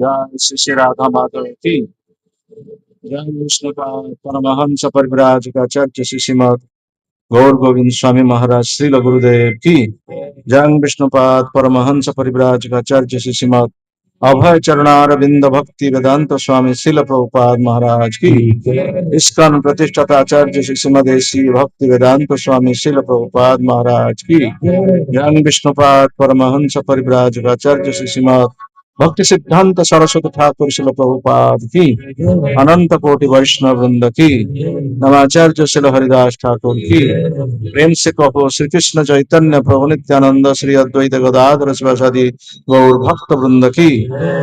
जय श्री श्री राधा माधव की जय। विष्णु का परमहंस परिव्राज का चर्च श्री श्रीमद गौर गोविंद स्वामी महाराज श्रील गुरुदेव की जय। विष्णुपाद परमहंस परिव्राज का चर्च श्री श्रीमद अभय चरणारविंद भक्ति वेदांत स्वामी शिल प्रभुपाद महाराज की इस्कन प्रतिष्ठाता आचार्य श्री श्रीमदेशी भक्ति वेदांत स्वामी शिल प्रभुपाद महाराज की जय। विष्णुपाद परमहंस परिव्राज का चर्च श्री श्रीमद भक्ति सिद्धांत सरस्वती ठाकुर शिल प्रभुपाद की अनंत कोटि वैष्णव वृंद की नमाचार्य शिल हरिदास ठाकुर की प्रेम से कहो श्री कृष्ण चैतन्य प्रभु नित्यानंद श्री अद्वैत गदाधर शिवासादि गौर भक्त वृंद की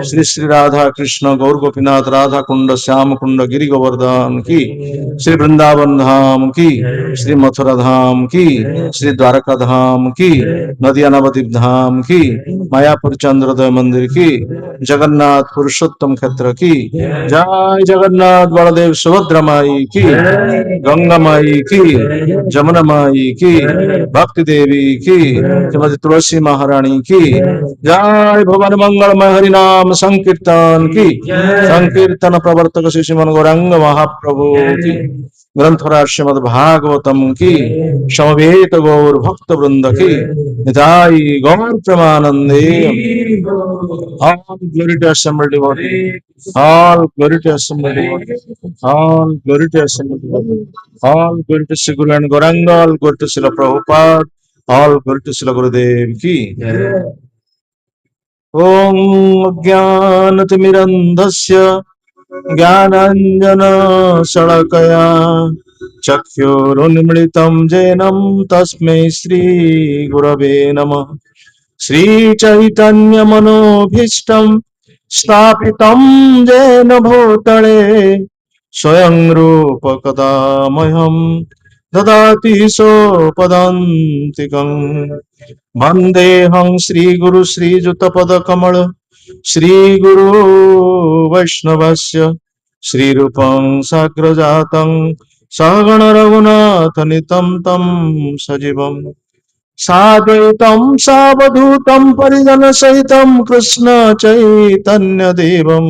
श्री श्री राधा कृष्ण गौर गोपीनाथ राधा कुंड श्याम कुंड गिरि गोवर्धन की श्री वृंदावन धाम की श्री मथुरा धाम की श्री द्वारका धाम की नदिया नवद्वीप धाम की मायापुर चंद्रोदय मंदिर की जगन्नाथ पुरुषोत्तम क्षेत्र की जय जगन्नाथ बलदेव सुभद्रा माई की गंगा माई की जमुना माई की भक्ति देवी की श्रीमती तुलसी महारानी की जय भवन मंगलमय हरि नाम संकीर्तन की संकीर्तन प्रवर्तक श्री श्रीमन गौरांग महाप्रभु की ग्रंथराज श्रीमद भागवतम की समवेत गौर भक्त वृंद की निताई गौर प्रेमानंदे all glory to assembled devotee, all glory to assembled devotee, all glory to assembled devotee, all glory to Sri Guru and Gauranga, all glory to Srila Prabhupada, all glory to Srila Gurudev ki ओम अज्ञानतिमिरन्धस्य ज्ञानाञ्जन शलाकया चक्षुरुन्मिलितं येनं तस्मै श्रीगुरवे नमः श्रीचैतन्यमनोभीष्टं स्थापितं येन भूतले स्वयं रूप कदा मह्यं ददाति सोपदान्तिकम् वन्देऽहं श्रीगुरु श्रीयुतपदकमल श्रीगुरु वैष्णवस्य श्रीरूपं साग्रजातं सहगण रघुनाथनितं तं सजीवम् साद्वैतं सावधूतं परिजनसहितं कृष्ण चैतन्यदेवं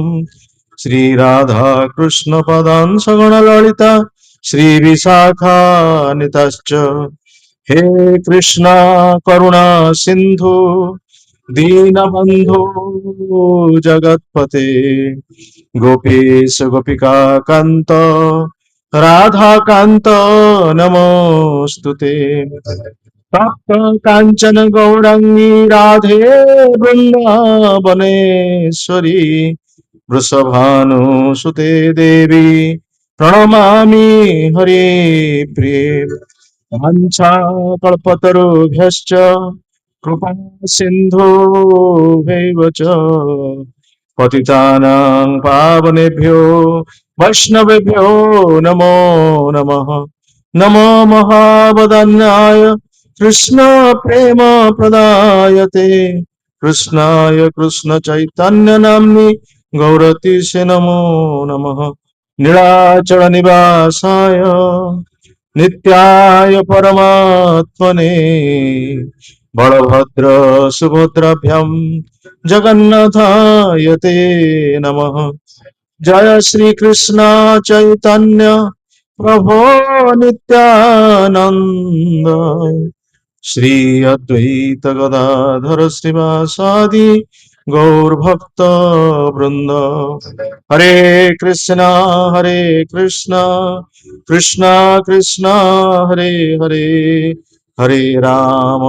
श्रीराधा कृष्णपदान् सगण ललिता श्रीविशाखान्वितश्च हे कृष्णा करुणा सिंधु दीनबंधु जगत्पते गोपीश गोपिका कांत राधा कांत नमोस्तुते तप्त कांचन गौरंगी राधे वृंदावनेश्वरी वृषभानुसुते देवी प्रणमामि हरे प्रिये वाञ्छा कल्पतरुभ्यश्च कृपा सिन्धुभ्यैव च पतितानां पावनेभ्यो वैष्णवेभ्यो नमो नमः नमो महावदन्याय कृष्ण प्रेम प्रदायते कृष्णाय कृष्ण चैतन्य नाम्नि गौरतीसे नमो नमः नीलाचल निवासाय नित्याय परमात्मने बलभद्र सुभद्राभ्यां जगन्नाथाय ते नमः जय श्री कृष्ण चैतन्य प्रभो नित्यानंद श्री अद्वैत गदाधर श्रीवासादि गौर भक्त वृंद हरे कृष्णा कृष्णा कृष्णा हरे हरे हरे राम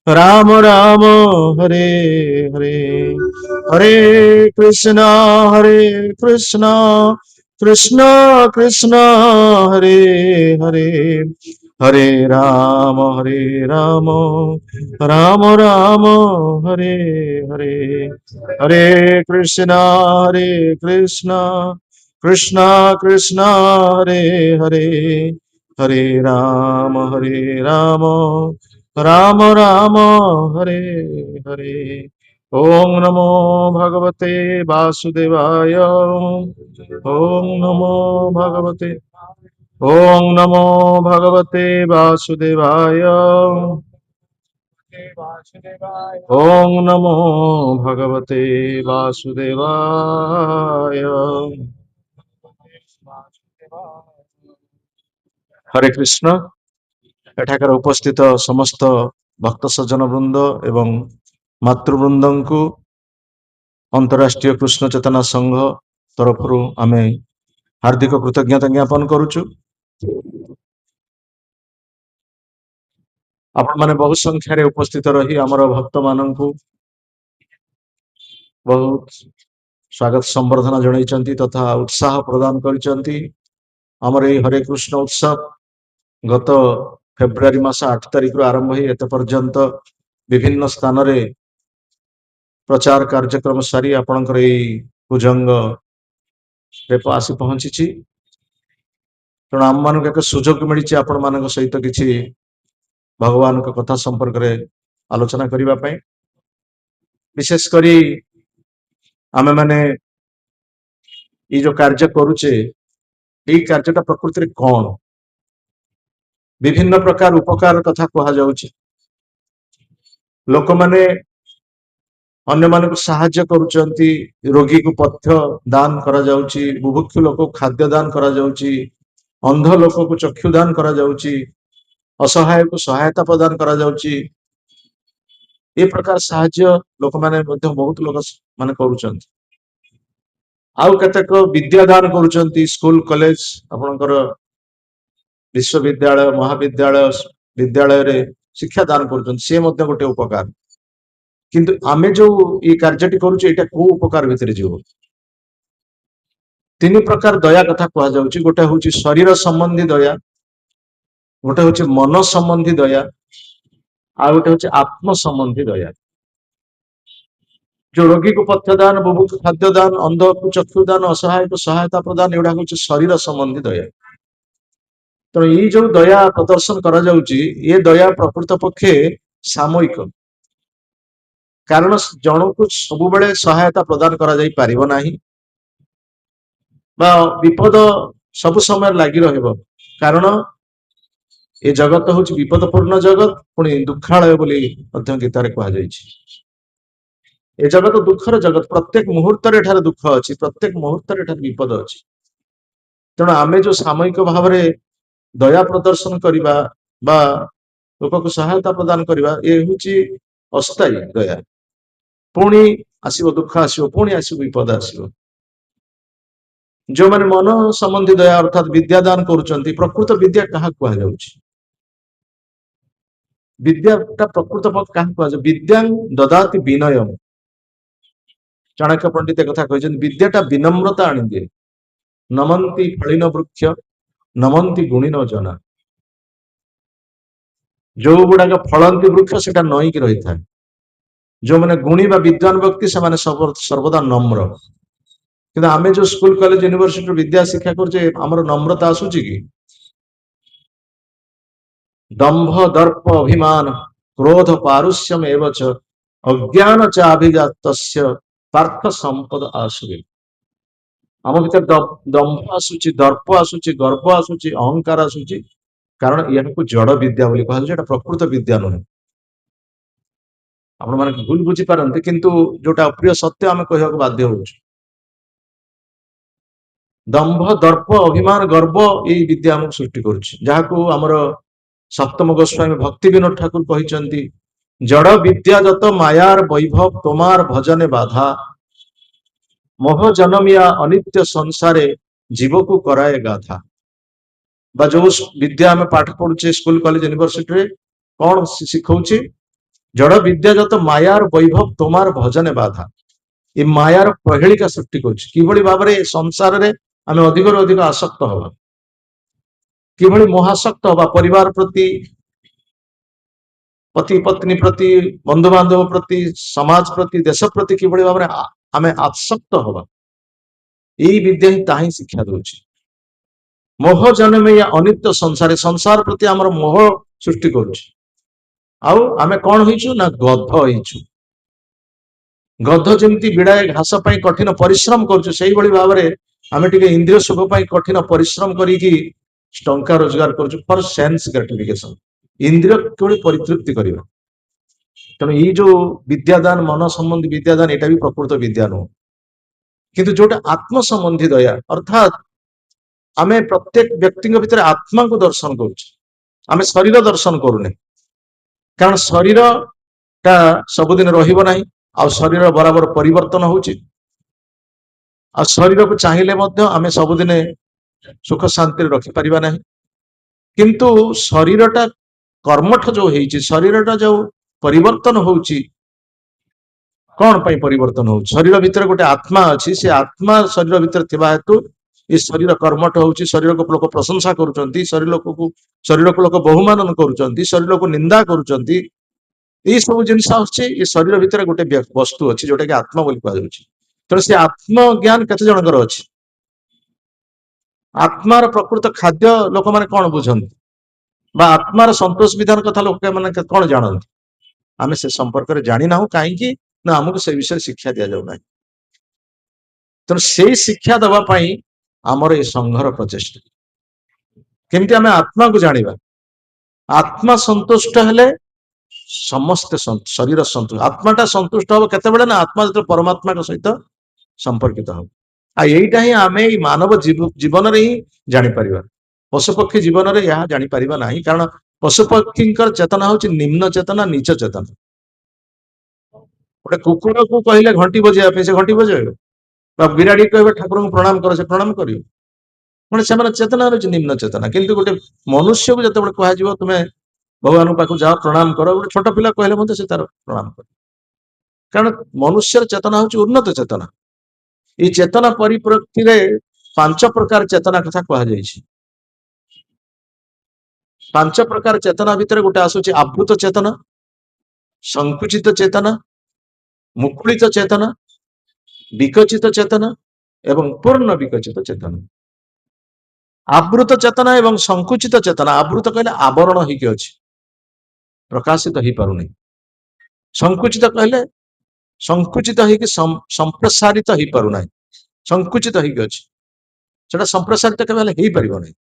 राम राम हरे हरे हरे कृष्णा कृष्णा कृष्णा हरे हरे हरे राम राम राम हरे हरे हरे कृष्णा कृष्णा कृष्णा हरे हरे हरे राम राम हरे हरे ओम नमो भगवते वासुदेवाय ओम नमो भगवते ओम नमो भगवते वासुदेवाय ओम नमो भगवते वासुदेवाय हरे कृष्ण एठाकर उपस्थित समस्त भक्त सज्जन वृंद एवं मातृवृंद को अंतरराष्ट्रीय कृष्ण चेतना संघ तरफ आम हार्दिक कृतज्ञता ज्ञापन करुचु आपण माने बहुत संख्यार उपस्थित रही आमर भक्त मान बहुत स्वागत संबर्धना जन तथा उत्साह प्रदान कर हरे कृष्ण उत्सव गत फेब्रुआरी मास 8 तारिख आरंभ हो एत पर्यंत विभिन्न स्थान रे प्रचार कार्यक्रम सारी आपणकर भुजंग आसी पहुंची तेणु आम मान एक सुजोग मिली आपण मान सहित किसी भगवान कथा संपर्क रे आलोचना करने विशेष करी आमे माने ये जो कार्य करुचे ये कार्यटा प्रकृति कौन विभिन्न प्रकार उपकार कथा कहा जाउची लोक माने अन्य मानक साहाय्य करुचंती रोगी को पथ्य दान करा जाउची बुभुक्ष लोक खाद्य दान करा जाउची अंध लोक को चक्षु दान करा जाउची असहाय को सहायता प्रदान करा जाउची ए प्रकार साहाय्य लोक माने मध्य बहुत लोक माने करुचंती आउ केतेक विद्या दान करुचंती स्कूल कॉलेज आपनकर विश्वविद्यालय महाविद्यालय विद्यालय रे शिक्षा दान करुचंती से मध्य गोटे उपकार किंतु आमे जो ये कार्यटी करुचे एटा को उपकार भितर जीव तीन प्रकार दया कथा कहा जाउची गोटे होची शरीर संबंधी दया गोटे होची मन संबंधी दया आ गोटे होची आत्म संबंधी दया जो रोगी को पथ्य दान बुभुक्ष खाद्य दान अंध को चक्षु दान असहाय को सहायता प्रदान एवढा होची शरीर संबंधी दया तो ये जो दया प्रदर्शन करा जाउची ये दया प्रकृत पक्षे सामयिक कारण जन को सब बेले सहायता प्रदान करा जाई पारिबो नाही बा विपद सब समय लागि रहबो कारण ए जगत होची विपदपूर्ण जगत पुणी दुखालय बोली मध्य गीतारे कहा जाइछि ए जगत दुखर जगत प्रत्येक मुहूर्त रे ठारे दुख अछि प्रत्येक मुहूर्त रे ठारे विपद अछि तेणु आमे जो सामयिक भाव रे दया प्रदर्शन करिबा बा लोक को सहायता प्रदान करिबा ए होची अस्थायी दया पुणी आसीबो दुख आसीबो पुणी आसीबो विपद आसीबो जो माने मन संबंधी दया अर्थात विद्या दान करूचंती प्रकृत विद्या कहा कहा जाउची विद्याटा प्रकृत कहा कहा जाउ विद्यां ददाति विनयम चाणक्य पंडित कथा कहछन विद्याटा विनम्रता आनि दिए नमन्ति फलिन वृक्ष नमन्ति गुणिन जना जो गुडाक फलंती वृक्ष सेटा नई की रही था जो माने गुणी बा विद्वान व्यक्ति से माने सर्वदा नम्र किंतु आमे जो स्कूल कॉलेज यूनिवर्सिटी विद्या शिक्षा करछे हमर नम्रता आसुची की दंभ दर्प अभिमान क्रोध पारुष्यम एवच अज्ञान च अभिजातस्य पार्थ संपद आसुगे आम भीतर दंभ आसुची दर्प आसुची गर्व आसुची अहंकार आसुची कारण या जड़ विद्या बोली कहा जाए प्रकृत विद्या नुहे आपण माने भूल बुझी पारंते किंतु जोटा अप्रिय सत्य आम कहवा बाध्य हो दंभ दर्प अभिमान गर्व यही विद्या आमको सृष्टि करुँ आमर सप्तम गोस्वामी भक्ति विनोद ठाकुर कहते जड़ विद्या जत मायार वैभव तोमार भजने बाधा मोह जनमिया अनित्य संसारे जीव को कराए गाथा बा जो विद्या आम पाठ पढ़ुचे स्कूल कॉलेज यूनिवर्सिटी रे कौन शिखौची जड़ विद्या जत मायार वैभव तोमार भजने बाधा ये मायार प्रहेलिका सृष्टि करी भाव में संसार रे आम अधिक अधिक आसक्त हवा कि मोहासक्त हवा परिवार प्रति पति पत्नी प्रति बंधु बांधव प्रति समाज प्रति देश प्रति कि भाव में आम आसक्त हवा यही विद्या ही ताही शिक्षा दूची मोह जन्म या अनित्य संसार संसार प्रति आमर मोह सृष्टि करुची आमे कौन होइछु ना गध होइछु गध जमती बिड़ाए घास पाई कठिन परिश्रम करुछु सेही बड़ी भाव में आमे टिके इंद्रिय सुख पाई कठिन परिश्रम करिकी टंका रोजगार करुछु फॉर सेंस ग्रेटिफिकेशन इंद्रिय केवल परितृप्ति करबा तेणु ये जो विद्यादान मन संबंधी विद्यादान एटा भी प्रकृत विद्या नुह किंतु जोटा आत्म संबंधी दया अर्थात आमे प्रत्येक व्यक्ति भीतर आत्मा को दर्शन करुछु आमे शरीर दर्शन करूने कारण शरीर टा सबुदिन रहिबो नाही आ शरीर बराबर परिवर्तन होउची आ शरीर को चाहिए मध्य आमे सबुदिन सुख शांति रखी परिबा नाही किंतु शरीरटा कर्मठ जो होइची शरीरटा जो परिवर्तन होउची कौन पाई परिवर्तन हो शरीर भीतर गोटे आत्मा अच्छी से आत्मा शरीर भीतर थिबा हेतु ये शरीर कर्मठ होउची शरीर को लोक प्रशंसा करूचंती शरीर को लोक बहुमान करूचंती शरीर को निंदा करूचंती ये सब जिनस आछे ये शरीर भीतर गोटे वस्तु अच्छी जोटा कि आत्मा बोली कहा जाउची तो से आत्म ज्ञान केते जनकर अच्छी आत्मार प्रकृत खाद्य लोक माने कौन बुझंती बा आत्मार संतोष विधान कथा लोक माने कौन जानती आमे से संपर्क रे जानि नाहु काहे कि ନା ଆମକୁ ସେ ବିଷୟରେ ଶିକ୍ଷା ଦିଆଯାଉ ନାହିଁ। ତେଣୁ ସେଇ ଶିକ୍ଷା ଦେବା ପାଇଁ ଆମର ଏ ସଂଘର ପ୍ରଚେଷ୍ଟା। କେମିତି ଆମେ ଆତ୍ମାକୁ ଜାଣିବା? ଆତ୍ମା ସନ୍ତୁଷ୍ଟ ହେଲେ ସମସ୍ତେ ଶରୀର ସନ୍ତୁଷ୍ଟ। ଆତ୍ମାଟା ସନ୍ତୁଷ୍ଟ ହବ କେତେବେଳେ? ନା ଆତ୍ମା ଯେତେବେଳେ ପରମାତ୍ମାଙ୍କ ସହିତ ସମ୍ପର୍କିତ ହବ। ଆଉ ଏଇଟା ହିଁ ଆମେ ଏଇ ମାନବ ଜୀବନରେ ହିଁ ଜାଣିପାରିବା। ପଶୁପକ୍ଷୀ ଜୀବନରେ ଏହା ଜାଣିପାରିବା ନାହିଁ, କାରଣ ପଶୁପକ୍ଷୀଙ୍କର ଚେତନା ହଉଛି ନିମ୍ନ ଚେତନା, ନିଚ ଚେତନା। ଗୋଟେ କୁକୁରକୁ କହିଲେ ଘଣ୍ଟି ବଜେଇବା ପାଇଁ, ସେ ଘଣ୍ଟି ବଜେଇବ। ବା ବିରାଡି କହିବେ ଠାକୁରଙ୍କୁ ପ୍ରଣାମ କର, ସେ ପ୍ରଣାମ କରିବ। ମାନେ ସେମାନେ ଚେତନା ହେଉଛି ନିମ୍ନ ଚେତନା। କିନ୍ତୁ ଗୋଟେ ମନୁଷ୍ୟକୁ ଯେତେବେଳେ କୁହାଯିବ ତୁମେ ଭଗବାନଙ୍କ ପାଖକୁ ଯାଅ, ପ୍ରଣାମ କର, ଗୋଟେ ଛୋଟ ପିଲା କହିଲେ ମଧ୍ୟ ସେ ତାର ପ୍ରଣାମ କରେ। କାରଣ ମନୁଷ୍ୟର ଚେତନା ହେଉଛି ଉନ୍ନତ ଚେତନା। এই ଚେତନା ପରିପ୍ରେକ୍ଷୀରେ 5 ପ୍ରକାର ଚେତନା କଥା କୁହାଯାଇଛି। 5 ପ୍ରକାର ଚେତନା ଭିତରେ ଗୋଟେ ଆସୁଛି ଆବୃତ ଚେତନା, ସଂକୁଚିତ ଚେତନା, ମୁକୁଳିତ ଚେତନା, ବିକଚିତ ଚେତନା ଏବଂ ପୂର୍ଣ୍ଣ ବିକଚିତ ଚେତନା। ଆବୃତ ଚେତନା ଏବଂ ସଂକୁଚିତ ଚେତନା, ଆବୃତ କହିଲେ ଆବରଣ ହେଇକି ଅଛି, ପ୍ରକାଶିତ ହେଇପାରୁନି। ସଂକୁଚିତ କହିଲେ ସଂକୁଚିତ ହେଇକି ସମ୍ପ୍ରସାରିତ ହେଇପାରୁନାହିଁ, ସଂକୁଚିତ ହେଇକି ଅଛି, ସେଟା ସମ୍ପ୍ରସାରିତ କେବେ ହେଲେ ହେଇପାରିବ ନାହିଁ।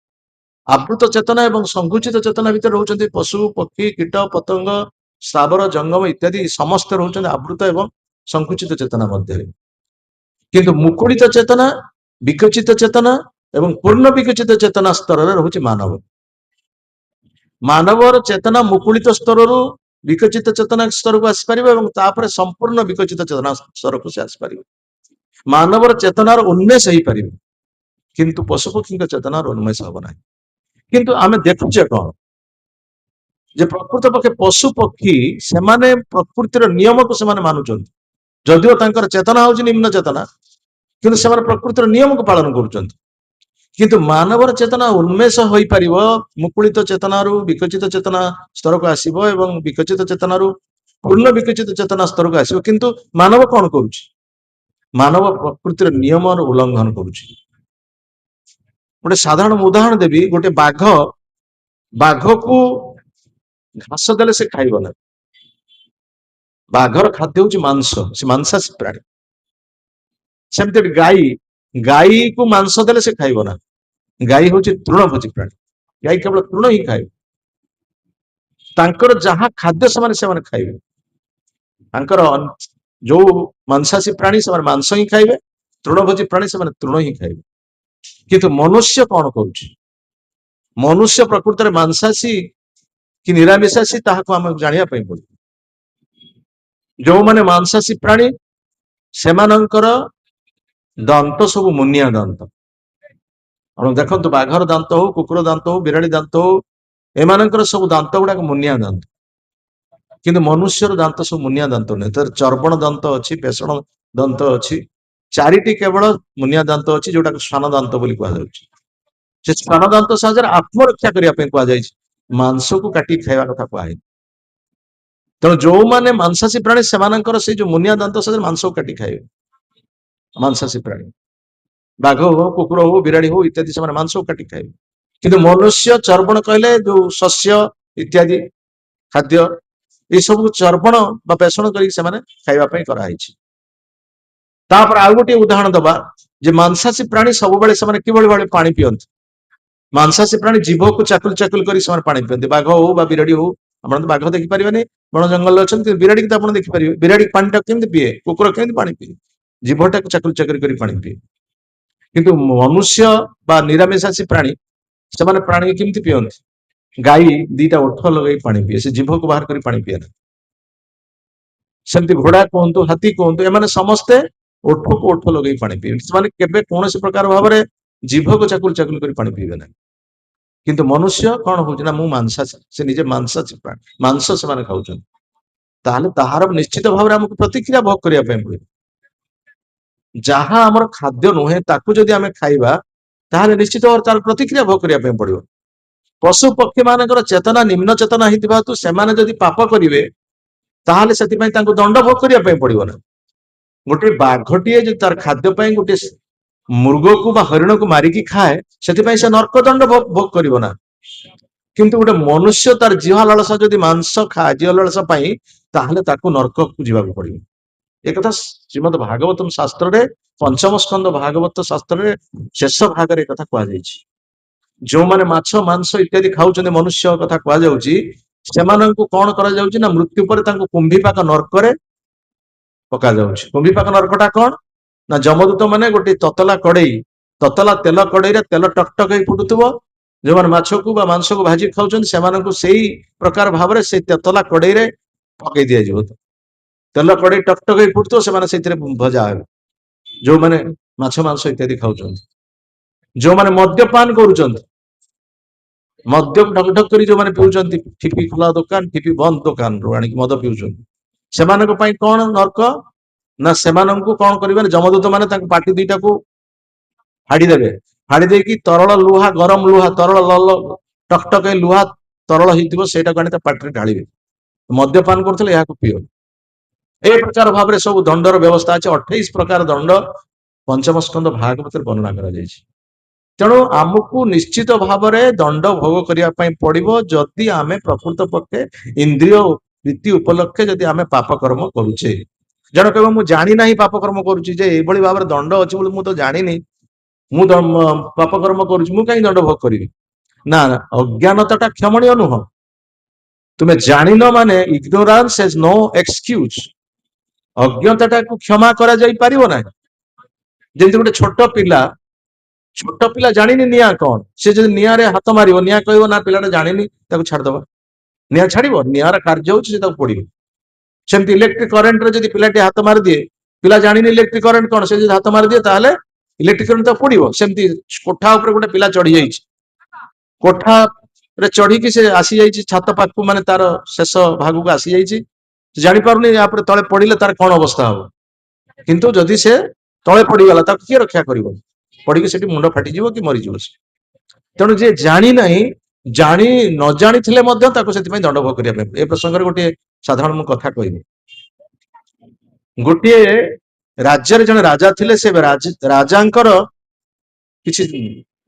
ଆବୃତ ଚେତନା ଏବଂ ସଂକୁଚିତ ଚେତନା ଭିତରେ ରହୁଛନ୍ତି ପଶୁ, ପକ୍ଷୀ, କୀଟ, ପତଙ୍ଗ, ସ୍ଥାବର, ଜଙ୍ଗମ ଇତ୍ୟାଦି ସମସ୍ତେ ରହୁଛନ୍ତି ଆବୃତ ଏବଂ ସଂକୁଚିତ ଚେତନା ମଧ୍ୟରେ। କିନ୍ତୁ ମୁକୁଳିତ ଚେତନା, ବିକଚିତ ଚେତନା ଏବଂ ପୂର୍ଣ୍ଣ ବିକଚିତ ଚେତନା ସ୍ତରରେ ରହୁଛି ମାନବ। ମାନବର ଚେତନା ମୁକୁଳିତ ସ୍ତରରୁ ବିକଚିତ ଚେତନା ସ୍ତରକୁ ଆସିପାରିବ ଏବଂ ତାପରେ ସମ୍ପୂର୍ଣ୍ଣ ବିକଚିତ ଚେତନା ସ୍ତରକୁ ସେ ଆସିପାରିବ। ମାନବର ଚେତନାର ଉନ୍ମେଷ ହେଇପାରିବ, କିନ୍ତୁ ପଶୁପକ୍ଷୀଙ୍କ ଚେତନାର ଉନ୍ମେଷ ହବ ନାହିଁ। କିନ୍ତୁ ଆମେ ଦେଖୁଛେ କଣ, ଯେ ପ୍ରକୃତ ପକ୍ଷେ ପଶୁ ପକ୍ଷୀ ସେମାନେ ପ୍ରକୃତିର ନିୟମକୁ ସେମାନେ ମାନୁଛନ୍ତି। ଯଦିଓ ତାଙ୍କର ଚେତନା ହଉଛି ନିମ୍ନ ଚେତନା, କିନ୍ତୁ ସେମାନେ ପ୍ରକୃତିର ନିୟମକୁ ପାଳନ କରୁଛନ୍ତି। କିନ୍ତୁ ମାନବର ଚେତନା ଉନ୍ମେଷ ହୋଇପାରିବ, ମୁକୁଳିତ ଚେତନାରୁ ବିକଚିତ ଚେତନା ସ୍ତରକୁ ଆସିବ ଏବଂ ବିକଚିତ ଚେତନାରୁ ପୂର୍ଣ୍ଣ ବିକଚିତ ଚେତନା ସ୍ତରକୁ ଆସିବ। କିନ୍ତୁ ମାନବ କଣ କରୁଛି? ମାନବ ପ୍ରକୃତିର ନିୟମର ଉଲ୍ଲଂଘନ କରୁଛି। ଗୋଟେ ସାଧାରଣ ଉଦାହରଣ ଦେବି, ଗୋଟେ ବାଘକୁ ଘାସ ଦେଲେ ସେ ଖାଇବ ନା। ବାଘର ଖାଦ୍ୟ ହଉଛି ମାଂସ, ସେ ମାଂସାଶୀ ପ୍ରାଣୀ। ସେମିତି ଗାଈକୁ ମାଂସ ଦେଲେ ସେ ଖାଇବ ନା। ଗାଈ ହଉଛି ତୃଣଭୋଜୀ ପ୍ରାଣୀ, ଗାଈ କେବଳ ତୃଣ ହିଁ ଖାଇବ। ତାଙ୍କର ଯାହା ଖାଦ୍ୟ ସେମାନେ ଖାଇବେ। ତାଙ୍କର ଯୋଉ ମାଂସାଶୀ ପ୍ରାଣୀ ସେମାନେ ମାଂସ ହିଁ ଖାଇବେ, ତୃଣଭୋଜୀ ପ୍ରାଣୀ ସେମାନେ ତୃଣ ହିଁ ଖାଇବେ। କିନ୍ତୁ ମନୁଷ୍ୟ କଣ କରୁଛି? ମନୁଷ୍ୟ ପ୍ରକୃତରେ ମାଂସାଶୀ କି ନିରାମିଷାଶୀ ତାହାକୁ ଆମକୁ ଜାଣିବା ପାଇଁ ପଡିବ। ଯୋଉମାନେ ମାଂସାଶୀ ପ୍ରାଣୀ ସେମାନଙ୍କର ଦାନ୍ତ ସବୁ ମୁନିଆ ଦାନ୍ତ। ଆପଣ ଦେଖନ୍ତୁ, ବାଘର ଦାନ୍ତ ହଉ, କୁକୁର ଦାନ୍ତ ହଉ, ବିରାଡି ଦାନ୍ତ ହଉ, ଏମାନଙ୍କର ସବୁ ଦାନ୍ତ ଗୁଡାକ ମୁନିଆ ଦାନ୍ତ। କିନ୍ତୁ ମନୁଷ୍ୟର ଦାନ୍ତ ସବୁ ମୁନିଆ ଦାନ୍ତ ନୁହେଁ, ତାର ଚର୍ବଣ ଦାନ୍ତ ଅଛି, ପେଷଣ ଦାନ୍ତ ଅଛି, 4ଟି କେବଳ ମୁନିଆ ଦାନ୍ତ ଅଛି, ଯୋଉଟାକୁ ଶ୍ୱାନ ଦାନ୍ତ ବୋଲି କୁହାଯାଉଛି। ସେ ଶ୍ୱାନ ଦାନ୍ତ ସାହାଯ୍ୟରେ ଆତ୍ମରକ୍ଷା କରିବା ପାଇଁ କୁହାଯାଇଛି, ମାଂସକୁ କାଟି ଖାଇବା କଥା କୁହାଯାଇଛି। ତେଣୁ ଯୋଉମାନେ ମାଂସାଶୀ ପ୍ରାଣୀ ସେମାନଙ୍କର ସେଇ ଯୋଉ ମୁନିଆ ଦାନ୍ତ ସାହାଯ୍ୟରେ ମାଂସକୁ କାଟି ଖାଇବେ, ମାଂସାଶୀ ପ୍ରାଣୀ। ବାଘ ହଉ, କୁକୁର ହଉ, ବିରାଡି ହଉ ଇତ୍ୟାଦି ସେମାନେ ମାଂସକୁ କାଟି ଖାଇବେ। କିନ୍ତୁ ମନୁଷ୍ୟ ଚର୍ବଣ କହିଲେ ଯୋଉ ଶସ୍ୟ ଇତ୍ୟାଦି ଖାଦ୍ୟ, ଏସବୁ ଚର୍ବଣ ବା ପେଷଣ କରିକି ସେମାନେ ଖାଇବା ପାଇଁ କରାହେଇଛି। ତାପରେ ଆଉ ଗୋଟିଏ ଉଦାହରଣ ଦବା, ଯେ ମାଂସାଶୀ ପ୍ରାଣୀ ସବୁବେଳେ ସେମାନେ କିଭଳି ଭାବେ ପାଣି ପିଅନ୍ତି। ମାଂସାଶୀ ପ୍ରାଣୀ ଜୀଭକୁ ଚାକୁଲ ଚାକୁଲ କରି ସେମାନେ ପାଣି ପିଅନ୍ତି। ବାଘ ହଉ ବା ବିରାଡି ହଉ, ଆପଣ ତ ବାଘ ଦେଖିପାରିବେନି, ବଣ ଜଙ୍ଗଲରେ ଅଛନ୍ତି, ବିରାଡିକି ତ ଆପଣ ଦେଖିପାରିବେ। ବିରାଡି ପାଣିଟା କେମିତି ପିଏ, କୁକୁର କେମିତି ପାଣି ପିଏ? ଜୀଭଟାକୁ ଚାକୁଲ ଚାକୁରି କରି ପାଣି ପିଏ। କିନ୍ତୁ ମନୁଷ୍ୟ ବା ନିରାମିଷାଶୀ ପ୍ରାଣୀ ସେମାନେ ପାଣି କେମିତି ପିଅନ୍ତି? ଗାଈ 2ଟା ଓଠ ଲଗେଇ ପାଣି ପିଏ, ସେ ଜୀଭକୁ ବାହାର କରି ପାଣି ପିଏ ନା। ସେମିତି ଘୋଡା କୁହନ୍ତୁ, ହାତୀ କୁହନ୍ତୁ, ଏମାନେ ସମସ୍ତେ ଓଠକୁ ଓଠ ଲଗେଇ ପାଣି ପିଇବେ। ସେମାନେ କେବେ କୌଣସି ପ୍ରକାର ଭାବରେ ଜୀଭକୁ ଚାକୁଲ ଚାକୁଲ କରି ପାଣି ପିଇବେ ନାହିଁ। କିନ୍ତୁ ମନୁଷ୍ୟ କଣ ହଉଛି ନା, ମୁଁ ମାଂସାଶୀ, ସେ ନିଜେ ମାଂସାଶୀ ପ୍ରାଣୀ, ମାଂସ ସେମାନେ ଖାଉଛନ୍ତି। ତାହେଲେ ତାହାର ନିଶ୍ଚିତ ଭାବରେ ଆମକୁ ପ୍ରତିକ୍ରିୟା ଭୋଗ କରିବା ପାଇଁ ପଡିବ। ଯାହା ଆମର ଖାଦ୍ୟ ନୁହେଁ ତାକୁ ଯଦି ଆମେ ଖାଇବା, ତାହେଲେ ନିଶ୍ଚିତ ଭାବରେ ତାର ପ୍ରତିକ୍ରିୟା ଭୋଗ କରିବା ପାଇଁ ପଡିବ। ପଶୁ ପକ୍ଷୀ ମାନଙ୍କର ଚେତନା ନିମ୍ନ ଚେତନା ହେଇଥିବା ହେତୁ ସେମାନେ ଯଦି ପାପ କରିବେ, ତାହେଲେ ସେଥିପାଇଁ ତାଙ୍କୁ ଦଣ୍ଡ ଭୋଗ କରିବା ପାଇଁ ପଡିବ ନା। ଗୋଟେ ବାଘଟିଏ ଯଦି ତାର ଖାଦ୍ୟ ପାଇଁ ଗୋଟେ ମୃଗକୁ ବା ହରିଣକୁ ମାରିକି ଖାଏ, ସେଥିପାଇଁ ସେ ନର୍କ ଦଣ୍ଡ ଭୋଗ କରିବ ନା। କିନ୍ତୁ ଗୋଟେ ମନୁଷ୍ୟ ତାର ଜିହ ଲାଳସା ଯଦି ମାଂସ ଖାଏ ଜିହ ଲାଳସା ପାଇଁ, ତାହେଲେ ତାକୁ ନର୍କକୁ ଯିବାକୁ ପଡିବ। एकथा श्रीमद भागवतम शास्त्र रे पंचम स्कंद भागवत शास्त्र रे शेष भाग रे कथा कहा जायछि। जो माने माछ मांस इत्यादि खाउछन्ते मनुष्य कथा कहा जाउछि सेमानंकु कोन करा जाउछि ना मृत्यु पर तांको कुंभीपाक नरकरे पका जाउछि। कुंभीपाक नरकटा कोन ना जमदूत माने गोटे ततला तेल कड़ई रे तेल टकटक हेई फुटुथबो जो माने माछ को बा मांस को भाजी खाउछन्ते सेमानंकु सेही प्रकार भाबरे से ततला कड़ई रे पकै दिया जिवो। तेल कड़ई टकटक हेई फुटतो सेमाने सेथिरे भजा हेबे जो माने माछ मांस इत्यादि खाउछन्ते। जो माने मद्यपान करूछन्ते मद्य ढकढक करी जो माने पिउछन्ती ठिपी खुला दुकान ठिपी बंद दुकान रो आनी मद पिउछन्ती सेमानक पई कोन नरक ना सेमानंकु कोन करिवे जमदूत माने तांको पाटी दुईटा को फाड़ी देबे फाड़ी देकी तरल लुहा गरम लुहा तरल लल टकटक लुहा तरल हिथिबो सेटा को आनी ता पाटी रे ढाळिबे मद्यपान करथले याको पियो। ए प्रकार भाबरे सब दंडर व्यवस्था अछि 28 प्रकार दंड पंचम स्कंद भागवत वर्णना करा जायछि। तेणु आमको निश्चित भाव में दंड भोग करने पड़ो जदि आम प्रकृत पक्षे इंद्रिय प्रीति उपलक्षे जदि आम पाप कर्म करुचे। जन कह मुझे जानी ना पाप कर्म करुच्ची भाव में दंड अच्छी बोले मुझे तो जानी मु पाप कर्म करुच्ची कहीं दंड भोग करी ना अज्ञानता क्षमणीय नुह तुम्हें जान माने इग्नोरांस हैज नो एक्सक्यूज अज्ञता को क्षमा करा जाई परिबो ना। जैसे गोटे छोट पिला जानी निया कौन से जो निया रे हाथ मारिबो निया कहबो ना पिलाटा जानिनी ताको छाड़ दबा निया छाड़िबो नियार कार्य होछि से ताको पड़िबो। सेमति इलेक्ट्रिक करंट रे जदि पिलाटी हाथ मार दिए पिला जानिनी इलेक्ट्रिक करंट कौन से जदि हाथ मार दिए ताले इलेक्ट्रिक करंट ताको पड़िबो। सेमति कोठा ऊपर गोटे पिला चढ़ी जाइछि कोठा रे चढ़ी कि से आसी जाइछि छात पाखु माने तार शेष भाग को आसी जाइछि जानि पारुनी या पर तळे पड़िले तार कोन अवस्था हो किंतु जदि से तळे पड़ी गला ताको के रक्षा करिवो पड़ी से मुंड फाटी जीव कि मरीज। तेणु जे जानी नहीं जानी न जानी थिले मध्य ताको सेति दंड भोग करिया ए प्रसंग गोटे साधारण मु कथा कहबी। गोटे राज्य जन राजा थिले से राजांकर किछि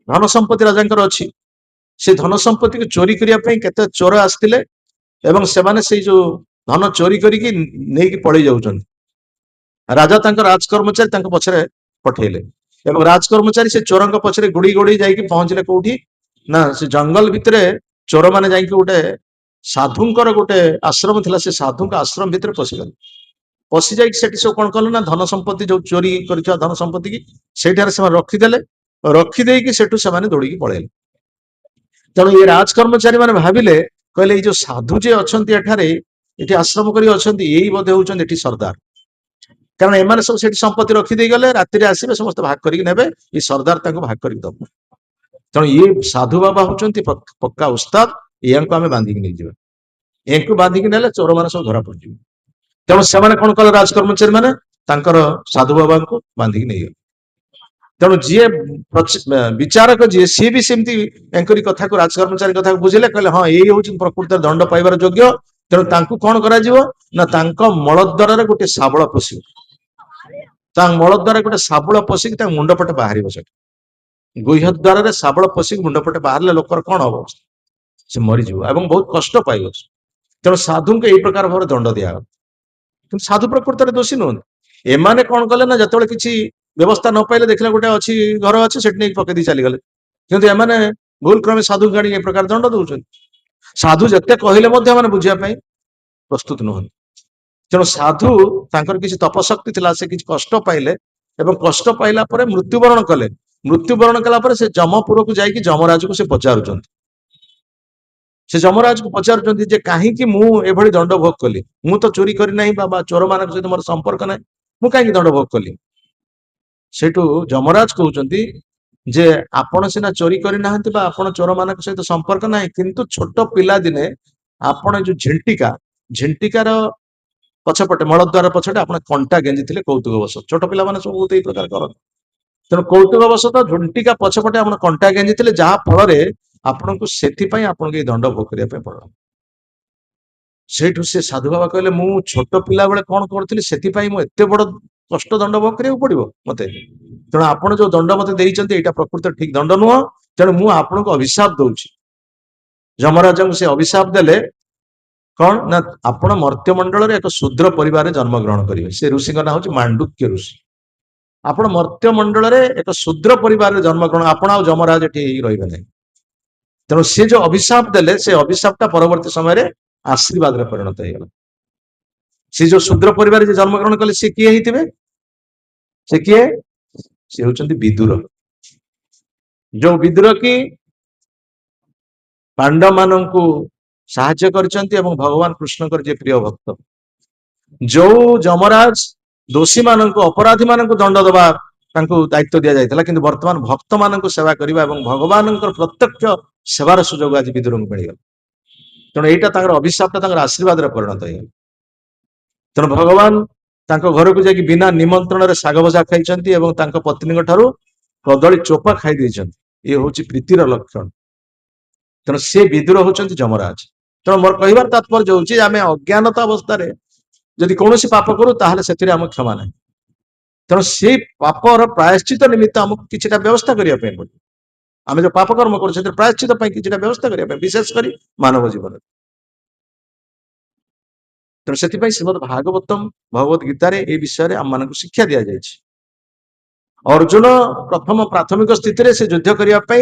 धन संपत्ति राजांकर अछि से धन संपत्ति को चोरी करिया पई केते चोर आस्तिले एवं सेमाने से जो धन चोरी करिकी नेकी पळै जाउछन राजा तांकर राजकर्मचारी तांको पछरे पठेले एवं राजकर्मचारी से चोरंक पछरे गुड़ी गुड़ी जाइकी पहुंचले कोठी ना से जंगल भितरे चोर माने जाइकी गोटे साधुंकर गोटे आश्रम थिला से साधुंक आश्रम भितरे पसिगले पसि जाइकी सेठी सब कोन कले ना धन संपत्ति जो चोरी करिथा धन संपत्ति की सेठारे से रखिदेले रखी देकी सेठु से माने दौड़ीकी पळेले। तेणु ये राजकर्मचारी माने भाबिले कहले ये जो साधु जे अछंती एठारे एठी आश्रम करी अछंती एई बोधे होउछन एठी सरदार कारण एमाने सब सेठी संपत्ति रखी दे गले राति आसबे समस्त भाग करिक नेबे ये सरदार तांको भाग करिक दब। तेणु ये साधु बाबा होउछंती पक्का उस्ताद यांको आमे बांधिक नै जिवे यांको बांधिक नेले चोर माने सब धरा पड़ि। तेणु से माने कोन कले राजकर्मचारी माने तांकर साधु बाबा को बांधिक नै गले। तेणु जी विचारक जी सी भी सेमती एंकरी कथा को राजकर्मचारी कथा को बुझिले कहले हां एई होउछ प्रकृत दंड पाइबार योग्य। तेणु तांको कोन करा जिवो ना तांको मलद्वार रे गोटे साबळ पसियो मल द्वारा गोटे साबुल पशिक मुंड पटे बाहर गुह्य द्वार रे साबुल पशिक मुंड पटे बाहर लोकर कौन हम से मरीज बहुत कष्ट पाइब। तेणु साधु को यही प्रकार भाव दंड दिया कि साधु प्रकृत में दोषी नुहति एमाने कौन कले ना जो किसी व्यवस्था न पाइले देखले गोटे अच्छी घर अच्छे से नहीं पकई चलीगले किंतु एमाने भूल क्रमे साधु गाड़ी ए प्रकार दंड दौरान साधु जिते कहले बुझापी प्रस्तुत नुहति। तेणु साधु तांकर किसी तपशक्ति थिला से किसी कष्ट पाइले एवं कष्ट पाइला परे मृत्युवरण कले मृत्युवरण कला परे से जमपुर को जाइकी जमराज को से पचारुचंती से जमराज को पचारुचंती जे काहे कि मु एभली दंड भोग कली मु तो चोरी करी नाही बाबा चोर मानक सहित मोर संपर्क नाही मु काहे दंड भोग कली। सेठु जमराज कहउचंती जे आपण सिना चोरी करी नाहंती बा आपण चोर मानक सहित संपर्क नाही किंतु छोट पिला दिने आपण जो झिंटिकार पछपटे मलद्वार पछटे आप कंटा गेंजी कौतुक बस छोट पिला माने सब बहुत प्रकार कर तेणु कौतुक बस तो झुंटिका पछपटे आप कंटा गेंजी जहा फल आपन को से दंड भोग करने पड़ा। से साधु बाबा कहले मु छोट पिला बेले कौन करी से एत बड़ कष्ट दंड भोग करा पड़ो मत तेणु आपड़ जो दंड मत देते प्रकृत ठीक दंड नुह तेणु मुझे आपन को अभिशाप दौर जमराज से अभिशाप देले कौन ना आपण मर्त्यमंडल एक शूद्र परिवार जन्म ग्रहण करेंगे। से ऋषि ना हूँ मांडुक्य ऋषि। आपण मर्त्यमंडल एक शूद्र परिवार जन्म ग्रहण आपण आ जमराज ये रही ना। तेणु सी जो अभिशाप देले से अभिशापटा परवर्ती समय आशीर्वाद परिणत हो। सी जो शूद्र परिवार जन्म ग्रहण कले सी किए ही से किए सी होचंती विदुर। जो विदुर की पांडव माननकु साहाय्य करचंती एवं भगवान कृष्ण कर जे प्रिय भक्त। जो जमराज दोषी माननकु अपराधी माननकु दंड दबा तांको दायित्व दिया जायतला, किंतु वर्तमान भक्त माननकु सेवा करिबा एवं भगवानंकर प्रत्यक्ष सेवार सुजोग आज विदुर को मिल गला। तेणु एटा तांकर अभिशापटा तांकर आशीर्वाद रे परिणत हो। तेणु भगवान तांको घर को जाकि बिना निमंत्रण रे साग भजा खाइचंती एवं तांको पत्नी ठारू कदली चोपा खाई देइचंती। ये होची प्रीतिर लक्षण। तेणु से विदुर होचंती जमराज। तेणु मोर कहिबार तात्पर्य होची आमे अज्ञानता अवस्था रे यदि कौनसी पाप करू ताहले सेतिरे आम क्षमा नहीं। तेणु से पापर प्रायश्चित निमित्त आमको किछिटा व्यवस्था करिया पे पड़े। आमे जो पाप कर्म करू सेतिरे प्रायश्चित पई किछिटा व्यवस्था करिया पे, विशेष करी मानव जीवन। तेणु सेतिपई श्रीमद् भागवतम भगवत गीता रे ए विषय रे आम मानकु शिक्षा दिया जायछि। अर्जुन प्रथम प्राथमिक स्थिति रे से युद्ध करिया पे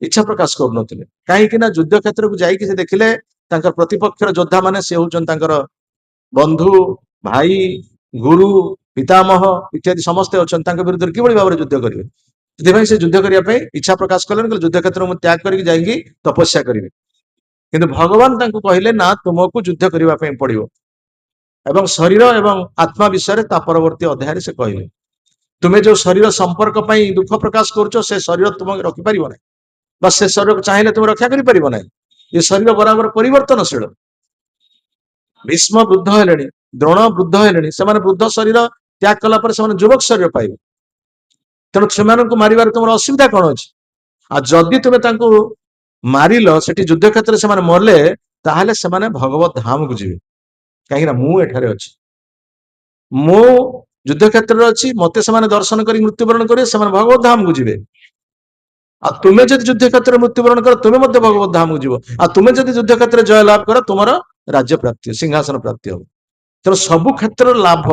इच्छा प्रकाश करूनथिले, काहेकि ना युद्ध क्षेत्र को जाइकि से देखिले तांकर प्रतिपक्षर योद्धा माने से होचन तांकर बंधु भाई गुरु पितामह इत्यादि समस्त अच्छन, तांके विरुद्ध किभଳି भाବରେ युद्ध करिवे। ସେଥିପାଇଁ से युद्ध करिया पे इच्छा प्रकाश कलेन कि युद्ध क्षेत्र में त्याग करके जाइकी तपस्या करिवे। किंतु भगवान तांको कहिले ना तुमको युद्ध करिवा पे पड़िवो एवं शरीर एवं आत्मा विषय ता परवर्ती अध्याय से कहिले तुम्हें जो शरीर संपर्क पई दुख प्रकाश करूछो से शरीर तुम रखि परिबो नै, बस से शरीर को चाहिले तुम रक्षा करि परिबो नै। ये शरीर बराबर परिवर्तनशील। भीष्म वृद्ध हेलेनी, द्रोण वृद्ध हेलेनी, से वृद्ध शरीर त्याग कला पर से युवक शरीर पाइबे। तेणु से मारिबार तुम असुविधा कौन अच्छी? आ जदि तुम्हें मारिल सेठी युद्ध क्षेत्र से मरले ताहले से भगवत धाम को जीवे। कहीं मु एठारे अछि, मु युद्ध क्षेत्र अच्छी, मते से दर्शन कर मृत्युवरण करेंगे, से भगवत धाम को जीवे। आ तुम्हें जब युद्ध क्षेत्र मृत्युवरण कर तुम्हें भगवत धाम को जीव। आ तुम्हें जब युद्ध क्षेत्र जय लाभ कर तुम राज्य प्राप्ति सिंहासन प्राप्ति हो। तेणु सबु क्षेत्र लाभ,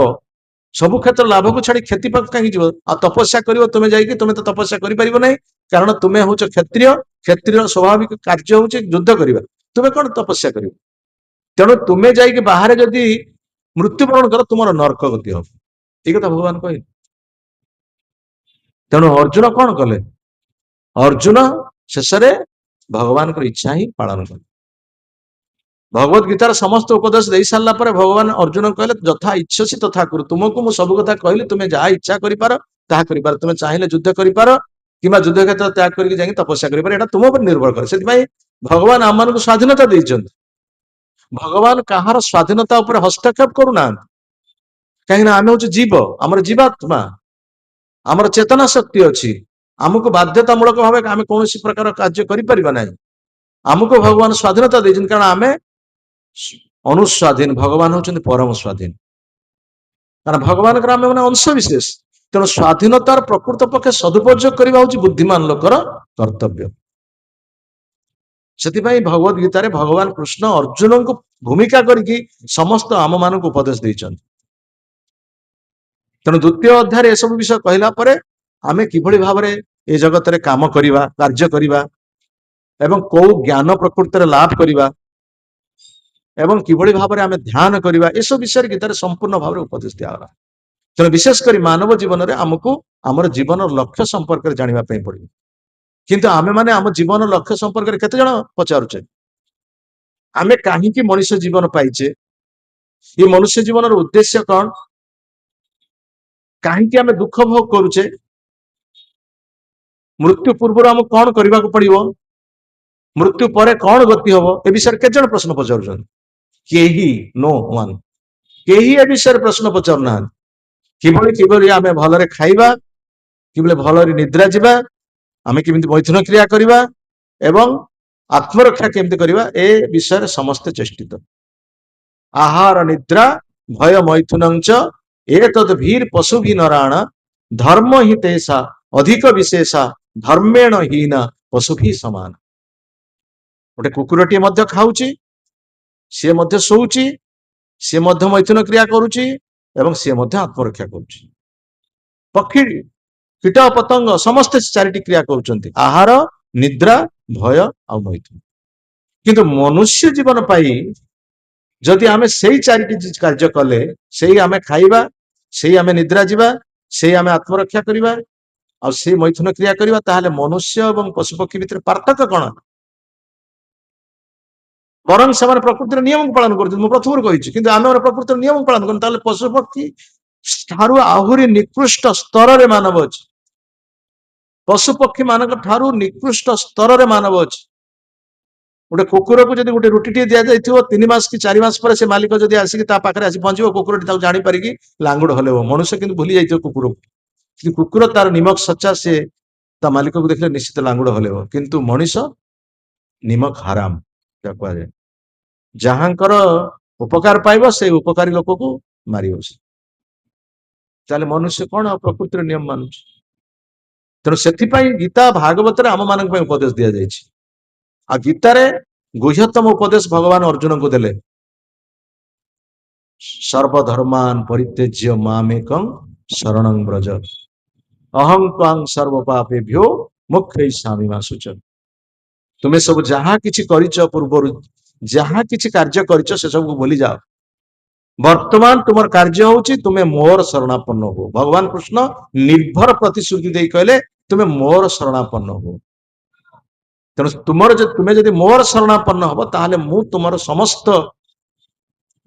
सबु क्षेत्र लाभ को छाड़ी क्षति पाक कहीं जीव। आ तपस्या करिवो तुम्हें जाइए, तुम्हें तो तपस्या करि परिबो नै, कारण तुम्हें होच क्षत्रिय। क्षत्रिय स्वाभाविक कार्य होच युद्ध करिबा, तुम्हें कौन तपस्या करिवो। तेणु तुम्हें जाइए बाहर जदि मृत्युवरण कर तुम नरक गति हो। ठीक है भगवान कहे। तेणु अर्जुन कौन कले? अर्जुन शेष भगवान को इच्छा ही पालन कले। भगवत गीतार समस्त उपदेश दे सारा पर भगवान अर्जुन कहले यथा इच्छसी तथा करू। तुमको मु सब कथा कहली, तुम्हें जहाँ इच्छा करिपार ताहा करिपार। तुम्हें चाहिले युद्ध करिपार किंबा युद्ध क्षेत्र त्याग करके जाके तपस्या करिपार। एटा तुम पर निर्भर करे। सेति भगवान आम मानक स्वाधीनता देइछन्ति। भगवान कहार स्वाधीनता उपर हस्तक्षेप करूना, कहीं आम हूँ जीव, आमर जीवात्मा, आमर चेतना शक्ति अच्छी। आमको बाध्यतामूलक भाव आम कौन प्रकार कार्य करें। आमको भगवान स्वाधीनता देते, कारण आम अनुस्वाधीन, भगवान होचंती परम स्वाधीन। कारण भगवान आम मैंने अंश विशेष। तेणु स्वाधीनतार प्रकृत पक्षे सदुपयोग करने हूँ बुद्धिमान लोकर कर्तव्य। से भगवत गीता रे भगवान कृष्ण अर्जुन को भूमिका करके समस्त आम मान उपदेश देते। तेणु द्वितीय अध्याय सब विषय कहला परे आमे किभଳି भावरे ए जगत रे काम करिवा, कार्य करिवा एवं को ज्ञान प्रकृति लाभ करिवा एवं किभଳି भावरे आमे ध्यान करिवा, ए सब विषय गीता रे संपूर्ण भावरे उपदेश दियागला। तेणु विशेष करी मानव जीवन रे हमकु हमर जीवन लक्ष्य संपर्क रे जानिबा पई पड़िबो। किंतु आमे माने हम जीवन लक्ष्य संपर्क रे केते जण पचारुचे? आमे काहीकि मनुष्य जीवन पाइचे? ये मनुष्य जीवन रो उद्देश्य कौन? काहीकि आमे दुख भोग करूचे? मृत्यु पूर्व आम कौन करने को पड़ो? मृत्यु पर कौन गति हम? ए विषय के जन प्रश्न पचार? नो वन केही ए विषय प्रश्न पचार ना। किभଳି आमे भलरे खाइबा, किभଳି भलरे निद्रा जिबा, आमे केमिति मैथुन क्रिया करिबा एवं आत्मरक्षा केमिति करिबा, ए विषय समस्त चेष्टित। आहार निद्रा भय मैथुनंच एतद् भीर पशु भी नराण धर्म हि तेषा अधिक विशेषा धर्मेण हीन पशु भी समान। गोटे कुकुरटी खाऊची, ସିଏ ମଧ୍ୟ ଶୋଉଛି, ସିଏ ମଧ୍ୟ ମୈଥୁନ କ୍ରିୟା କରୁଛି ଏବଂ ସିଏ ମଧ୍ୟ ଆତ୍ମରକ୍ଷା କରୁଛି। ପକ୍ଷୀ, କୀଟ ପତଙ୍ଗ ସମସ୍ତେ ଚାରିଟି କ୍ରିୟା କରୁଛନ୍ତି, ଆହାର, ନିଦ୍ରା, ଭୟ ଆଉ ମୈଥୁନ। କିନ୍ତୁ ମନୁଷ୍ୟ ଜୀବନ ପାଇଁ ଯଦି ଆମେ ସେଇ ଚାରିଟି କାର୍ଯ୍ୟ କଲେ, ସେଇ ଆମେ ଖାଇବା, ସେଇ ଆମେ ନିଦ୍ରା ଯିବା, ସେଇ ଆମେ ଆତ୍ମରକ୍ଷା କରିବା ଆଉ ସେଇ ମୈଥୁନ କ୍ରିୟା କରିବା, ତାହେଲେ ମନୁଷ୍ୟ ଏବଂ ପଶୁପକ୍ଷୀ ଭିତରେ ପାର୍ଥକ୍ୟ କଣ? ବରଂ ସେମାନେ ପ୍ରକୃତିର ନିୟମକୁ ପାଳନ କରୁଛନ୍ତି, ମୁଁ ପ୍ରଥମରୁ କହିଛି, କିନ୍ତୁ ଆମେ ପ୍ରକୃତିର ନିୟମକୁ ପାଳନ କରୁଛୁ। ତାହେଲେ ପଶୁପକ୍ଷୀ ଠାରୁ ଆହୁରି ନିକୃଷ୍ଟ ସ୍ତରରେ ମାନବ ଅଛି। ପଶୁପକ୍ଷୀ ମାନଙ୍କ ଠାରୁ ନିକୃଷ୍ଟ ସ୍ତରରେ ମାନବ ଅଛି। ଗୋଟେ କୁକୁରକୁ ଯଦି ଗୋଟେ ରୁଟିଟିଏ ଦିଆଯାଇଥିବ, 3 ମାସ କି 4 ମାସ ପରେ ସେ ମାଲିକ ଯଦି ଆସିକି ତା ପାଖରେ ଆସି ପହଞ୍ଚିବ, କୁକୁରଟି ତାକୁ ଜାଣିପାରିକି ଲାଙ୍ଗୁଡ ହଲେଇବ। ମନୁଷ୍ୟ କିନ୍ତୁ ଭୁଲି ଯାଇଥିବ କୁକୁରକୁ, କିନ୍ତୁ କୁକୁର ତାର ନିମକ ସଚ୍ଚା, ସେ ତା ମାଲିକକୁ ଦେଖିଲେ ନିଶ୍ଚିତ ଲାଙ୍ଗୁଡ ହଲେଇବ। କିନ୍ତୁ ମଣିଷ ନିମକ ହାରାମ କୁହାଯାଏ। ଯାହାଙ୍କର ଉପକାର ପାଇବ ସେଇ ଉପକାରୀ ଲୋକକୁ ମାରିବ। ତାହେଲେ ମନୁଷ୍ୟ କଣ ପ୍ରକୃତିର ନିୟମ ମାନୁଛି? ତେଣୁ ସେଥିପାଇଁ ଗୀତା ଭାଗବତରେ ଆମ ମାନଙ୍କ ପାଇଁ ଉପଦେଶ ଦିଆଯାଇଛି। ଆଉ ଗୀତାରେ ଗୁହ୍ୟତମ ଉପଦେଶ ଭଗବାନ ଅର୍ଜୁନଙ୍କୁ ଦେଲେ, ସର୍ବଧର୍ମାନ ପରିତ୍ୟଜ୍ୟ ମାମେକଂ ଶରଣଂ ବ୍ରଜ ଅହଂ ତ୍ୱାଂ ସର୍ବ ପାପେଭ୍ୟୋ ମୋକ୍ଷୟିଷ୍ୟାମି ମା ଶୁଚ। ତୁମେ ସବୁ ଯାହା କିଛି କରିଛ, ପୂର୍ବରୁ ଯାହା କିଛି କାର୍ଯ୍ୟ କରିଛ, ସେ ସବୁକୁ ଭୁଲି ଯାଅ। ବର୍ତ୍ତମାନ ତୁମର କାର୍ଯ୍ୟ ହଉଛି ତୁମେ ମୋର ଶରଣାପନ୍ନ ହୁଅ। ଭଗବାନ କୃଷ୍ଣ ନିର୍ଭର ପ୍ରତିଶ୍ରୁତି ଦେଇ କହିଲେ, ତୁମେ ମୋର ଶରଣାପନ୍ନ ହୁଅ। ତେଣୁ ତୁମେ ଯଦି ମୋର ଶରଣାପନ୍ନ ହବ, ତାହେଲେ ମୁଁ ତୁମର ସମସ୍ତ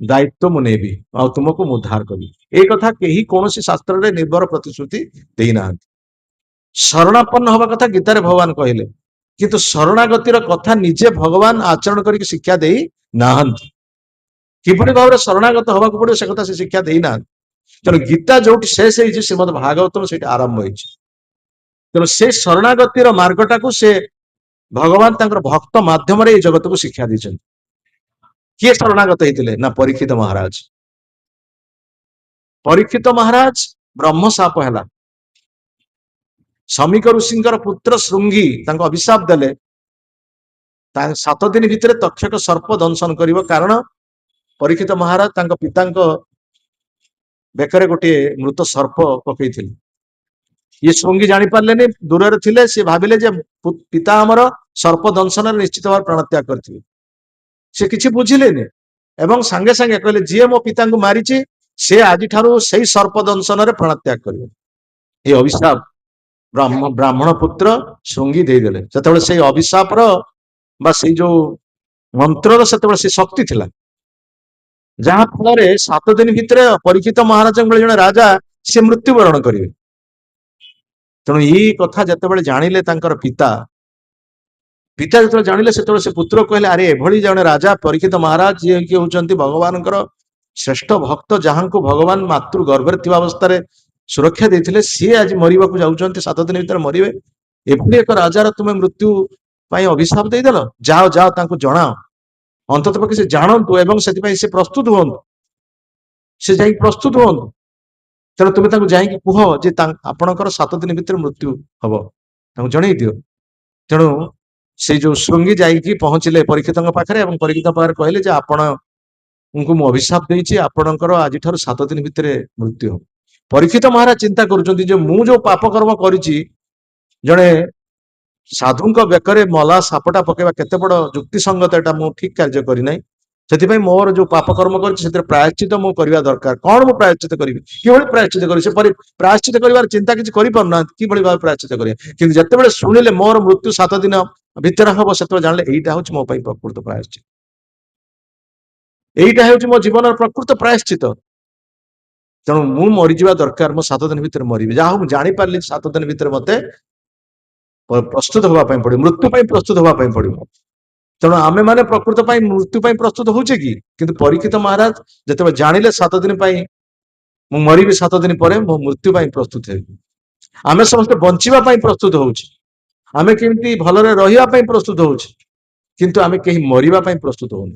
ଦାୟିତ୍ୱ ମୁଁ ନେବି ଆଉ ତୁମକୁ ମୁଁ ଉଦ୍ଧାର କରିବି। এই କଥା କେହି କୌଣସି ଶାସ୍ତ୍ରରେ ନିର୍ଭର ପ୍ରତିଶ୍ରୁତି ଦେଇନାହାନ୍ତି। ଶରଣାପନ୍ନ ହବା କଥା ଗୀତାରେ ଭଗବାନ କହିଲେ, କିନ୍ତୁ ଶରଣାଗତିର କଥା ନିଜେ ଭଗବାନ ଆଚରଣ କରିକି ଶିକ୍ଷା ଦେଇ ନାହାନ୍ତି। କିଭଳି ଭାବରେ ଶରଣାଗତ ହବାକୁ ପଡିବ ସେ କଥା ସେ ଶିକ୍ଷା ଦେଇନାହାନ୍ତି। ତେଣୁ ଗୀତା ଯୋଉଠି ଶେଷ ହେଇଛି, ଶ୍ରୀମଦ ଭାଗବତମ ସେଇଠି ଆରମ୍ଭ ହେଇଛି। ତେଣୁ ସେ ଶରଣାଗତିର ମାର୍ଗଟାକୁ ସେ ଭଗବାନ ତାଙ୍କର ଭକ୍ତ ମାଧ୍ୟମରେ ଏଇ ଜଗତକୁ ଶିକ୍ଷା ଦେଇଛନ୍ତି। କିଏ ଶରଣାଗତ ହେଇଥିଲେ? ନା ପରୀକ୍ଷିତ ମହାରାଜ। ପରୀକ୍ଷିତ ମହାରାଜ ବ୍ରହ୍ମ ଶାପ ହେଲା, ଶମିକ ଋଷିଙ୍କର ପୁତ୍ର ଶୃଙ୍ଗୀ ତାଙ୍କୁ ଅଭିଶାପ ଦେଲେ, 7 ଦିନ ଭିତରେ ତକ୍ଷକ ସର୍ପ ଦଂଶନ କରିବ। କାରଣ ପରୀକ୍ଷିତ ମହାରାଜ ତାଙ୍କ ପିତାଙ୍କ ବେକରେ ଗୋଟିଏ ମୃତ ସର୍ପ ପକେଇଥିଲେ। ଇଏ ଶୃଙ୍ଗୀ ଜାଣିପାରିଲେନି, ଦୂରରେ ଥିଲେ। ସେ ଭାବିଲେ ଯେ ପିତା ଆମର ସର୍ପ ଦଂଶନରେ ନିଶ୍ଚିତ ଭାବରେ ପ୍ରାଣତ୍ୟାଗ କରିଥିବେ। ସେ କିଛି ବୁଝିଲେନି ଏବଂ ସାଙ୍ଗେ ସାଙ୍ଗେ କହିଲେ, ଯିଏ ମୋ ପିତାଙ୍କୁ ମାରିଛି ସେ ଆଜିଠାରୁ ସେଇ ସର୍ପ ଦଂଶନରେ ପ୍ରାଣତ୍ୟାଗ କରିବେ। এই ଅଭିଶାପ ବ୍ରାହ୍ମଣ ପୁତ୍ର ଶୃଙ୍ଗୀ ଦେଇଦେଲେ। ସେତେବେଳେ ସେଇ ଅଭିଶାପର ବା ସେଇ ଯୋଉ ମନ୍ତ୍ରର ସେତେବେଳେ ସେ ଶକ୍ତି ଥିଲା, ଯାହା ଫଳରେ 7 ଦିନ ଭିତରେ ପରୀକ୍ଷିତ ମହାରାଜଙ୍କ ଭଳି ଜଣେ ରାଜା ସେ ମୃତ୍ୟୁବରଣ କରିବେ। ତେଣୁ ଏଇ କଥା ଯେତେବେଳେ ଜାଣିଲେ ତାଙ୍କର ପିତା ଯେତେବେଳେ ଜାଣିଲେ, ସେତେବେଳେ ସେ ପୁତ୍ର କହିଲେ, ଆରେ ଏଭଳି ଜଣେ ରାଜା ପରୀକ୍ଷିତ ମହାରାଜ, ଯିଏ କି ହଉଛନ୍ତି ଭଗବାନଙ୍କର ଶ୍ରେଷ୍ଠ ଭକ୍ତ, ଯାହାଙ୍କୁ ଭଗବାନ ମାତୃ ଗର୍ଭରେ ଥିବା ଅବସ୍ଥାରେ ସୁରକ୍ଷା ଦେଇଥିଲେ, ସିଏ ଆଜି ମରିବାକୁ ଯାଉଛନ୍ତି, 7 ଦିନ ଭିତରେ ମରିବେ। ଏଭଳି ଏକ ରାଜାର ତୁମେ ମୃତ୍ୟୁ ପାଇଁ ଅଭିଶାପ ଦେଇଦେଲ। ଯାଅ ଯାଅ ତାଙ୍କୁ ଜଣାଅ, ଅନ୍ତତଃ ପକ୍ଷେ ସେ ଜାଣନ୍ତୁ ଏବଂ ସେଥିପାଇଁ ସେ ପ୍ରସ୍ତୁତ ହୁଅନ୍ତୁ। ସେ ଯାଇକି ପ୍ରସ୍ତୁତ ହୁଅନ୍ତୁ। ତେଣୁ ତୁମେ ତାଙ୍କୁ ଯାଇକି କୁହ ଯେ ଆପଣଙ୍କର 7 ଦିନ ଭିତରେ ମୃତ୍ୟୁ ହବ, ତାଙ୍କୁ ଜଣେଇ ଦିଅ। ତେଣୁ ସେଇ ଯୋଉ ଶୃଙ୍ଗୀ ଯାଇକି ପହଞ୍ଚିଲେ ପରୀକ୍ଷିତଙ୍କ ପାଖରେ ଏବଂ ପରୀକ୍ଷିତ ପାଖରେ କହିଲେ ଯେ ଆପଣଙ୍କୁ ମୁଁ ଅଭିଶାପ ଦେଇଛି, ଆପଣଙ୍କର ଆଜିଠାରୁ 7 ଦିନ ଭିତରେ ମୃତ୍ୟୁ ହବ। ପରୀକ୍ଷିତ ମହାରାଜ ଚିନ୍ତା କରୁଛନ୍ତି ଯେ ମୁଁ ଯୋଉ ପାପ କର୍ମ କରିଛି, ଜଣେ ସାଧୁଙ୍କ ବେକରେ ମଲା ସାପଟା ପକେଇବା କେତେ ବଡ ଯୁକ୍ତିସଙ୍ଗତ, ଏଟା ମୁଁ ଠିକ କାର୍ଯ୍ୟ କରିନାହିଁ। ସେଥିପାଇଁ ମୋର ଯୋଉ ପାପ କର୍ମ କରିଛି ସେଥିରେ ପ୍ରାୟଶ୍ଚିତ ମୁଁ କରିବା ଦରକାର। କଣ ମୁଁ ପ୍ରାୟଶ୍ଚିତ କରିବି, କିଭଳି ପ୍ରାୟଶ୍ଚିତ କରିବି? ସେ ପ୍ରାୟଶ୍ଚିତ କରିବାର ଚିନ୍ତା କିଛି କରିପାରୁନାହାନ୍ତି, କିଭଳି ଭାବେ ପ୍ରାୟଶ୍ଚିତ କରିବେ। କିନ୍ତୁ ଯେତେବେଳେ ଶୁଣିଲେ ମୋର ମୃତ୍ୟୁ 7 ଦିନ ଭିତରେ ହବ, ସେତେବେଳେ ଜାଣିଲେ ଏଇଟା ହଉଛି ମୋ ପାଇଁ ପ୍ରକୃତ ପ୍ରାୟଶ୍ଚିତ, এইটা ହେଉଛି ମୋ ଜୀବନର ପ୍ରକୃତ ପ୍ରାୟଶ୍ଚିତ। ତେଣୁ ମୁଁ ମରିଯିବା ଦରକାର, ମୁଁ 7 ଦିନ ଭିତରେ ମରିବି। ଯାହା ହଉ ମୁଁ ଜାଣିପାରିଲି 7 ଦିନ ଭିତରେ ମତେ ପ୍ରସ୍ତୁତ ହବା ପାଇଁ ପଡିବ, ମୃତ୍ୟୁ ପାଇଁ ପ୍ରସ୍ତୁତ ହବା ପାଇଁ ପଡିବ। ତେଣୁ ଆମେ ମାନେ ପ୍ରକୃତ ପାଇଁ ମୃତ୍ୟୁ ପାଇଁ ପ୍ରସ୍ତୁତ ହଉଛେ କି? କିନ୍ତୁ ପରୀକ୍ଷିତ ମହାରାଜ ଯେତେବେଳେ ଜାଣିଲେ 7 ଦିନ ପାଇଁ ମୁଁ ମରିବି, 7 ଦିନ ପରେ ମୁଁ ମୃତ୍ୟୁ ପାଇଁ ପ୍ରସ୍ତୁତ ହେବି। ଆମେ ସମସ୍ତେ ବଞ୍ଚିବା ପାଇଁ ପ୍ରସ୍ତୁତ ହଉଛେ, ଆମେ କେମିତି ଭଲରେ ରହିବା ପାଇଁ ପ୍ରସ୍ତୁତ ହଉଛେ, କିନ୍ତୁ ଆମେ କେହି ମରିବା ପାଇଁ ପ୍ରସ୍ତୁତ ହଉନି।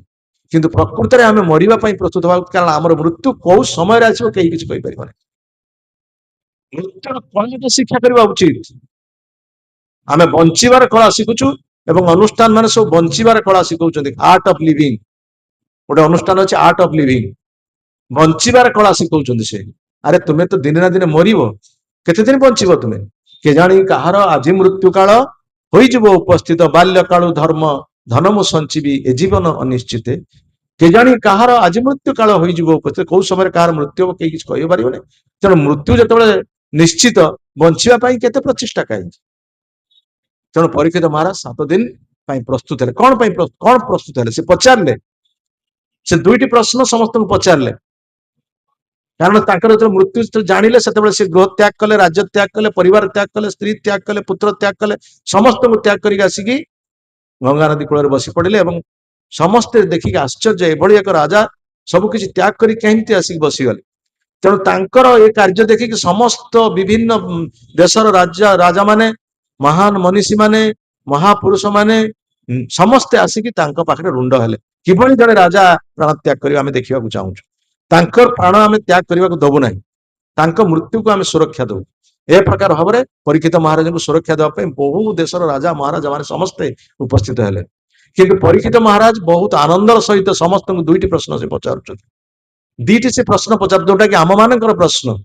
କିନ୍ତୁ ପ୍ରକୃତରେ ଆମେ ମରିବା ପାଇଁ ପ୍ରସ୍ତୁତ ହବା, କାରଣ ଆମର ମୃତ୍ୟୁ କୋଉ ସମୟରେ ଆସିବ କେହି କିଛି କହିପାରିବନି। ମୃତ୍ୟୁର କଳାଟା ଶିକ୍ଷା କରିବା ଉଚିତ। ଆମେ ବଞ୍ଚିବାର କଳା ଶିଖୁଛୁ ଏବଂ ଅନୁଷ୍ଠାନ ମାନେ ସବୁ ବଞ୍ଚିବାର କଳା ଶିଖଉଛନ୍ତି, ଆର୍ଟ ଅଫ ଲିଭିଂ। गोटे अनुष्ठान अच्छे आर्ट ऑफ लिविंग बंचार कला शिखौं से अरे तुम्हें तो दिने ना दिने मरब केते दिन बंचब तुम्हें के जानी कहार आज मृत्यु काल हो उपस्थित बाल्य कालु धर्म धन मु संचीबी ए जीवन अनिश्चित के जानी कहार आज मृत्यु काल हो उपस्थित कौ समय कहार मृत्यु कहीं किसी कही पारे तेणु मृत्यु जो निश्चित बंचापी केते प्रचेषा कहीं तेणु परीक्षित महाराज 7 दिन प्रस्तुत है कौन प्रस्तुत है से पचारे से दुईटी प्रश्न समस्त पचारे कारण जो मृत्यु जानिले से गृह त्याग कले राज्य त्याग कले परिवार त्याग कले स्त्री त्याग कले पुत्र त्याग कले समस्त को त्याग करके आसिकी गंगा नदी कूल बसी पड़े समस्ते देखिक आश्चर्य एभली एक राजा सबकि त्याग कर कहीं आसिक बसीगले तेणु तांकर ये कार्य देखिक समस्त विभिन्न देशर राजा माने महान मनीषी माने महापुरुष माने समस्ते आसिकी पाखे रुंड हेले किभली जड़े राजा प्राण त्याग कर आम देखा चाहूँ तांकर प्राण आम त्याग करने को दबू ना मृत्यु को आम सुरक्षा दू ए प्रकार भाव में परीक्षित महाराज को सुरक्षा देवाई बहु देशर राजा महाराजा माने समस्ते उपस्थित हेले किंतु परीक्षित महाराज बहुत आनंदर सहित समस्त दुईटी प्रश्न से पचार दीटी से प्रश्न पचार जोटा कि आम मान प्रश्न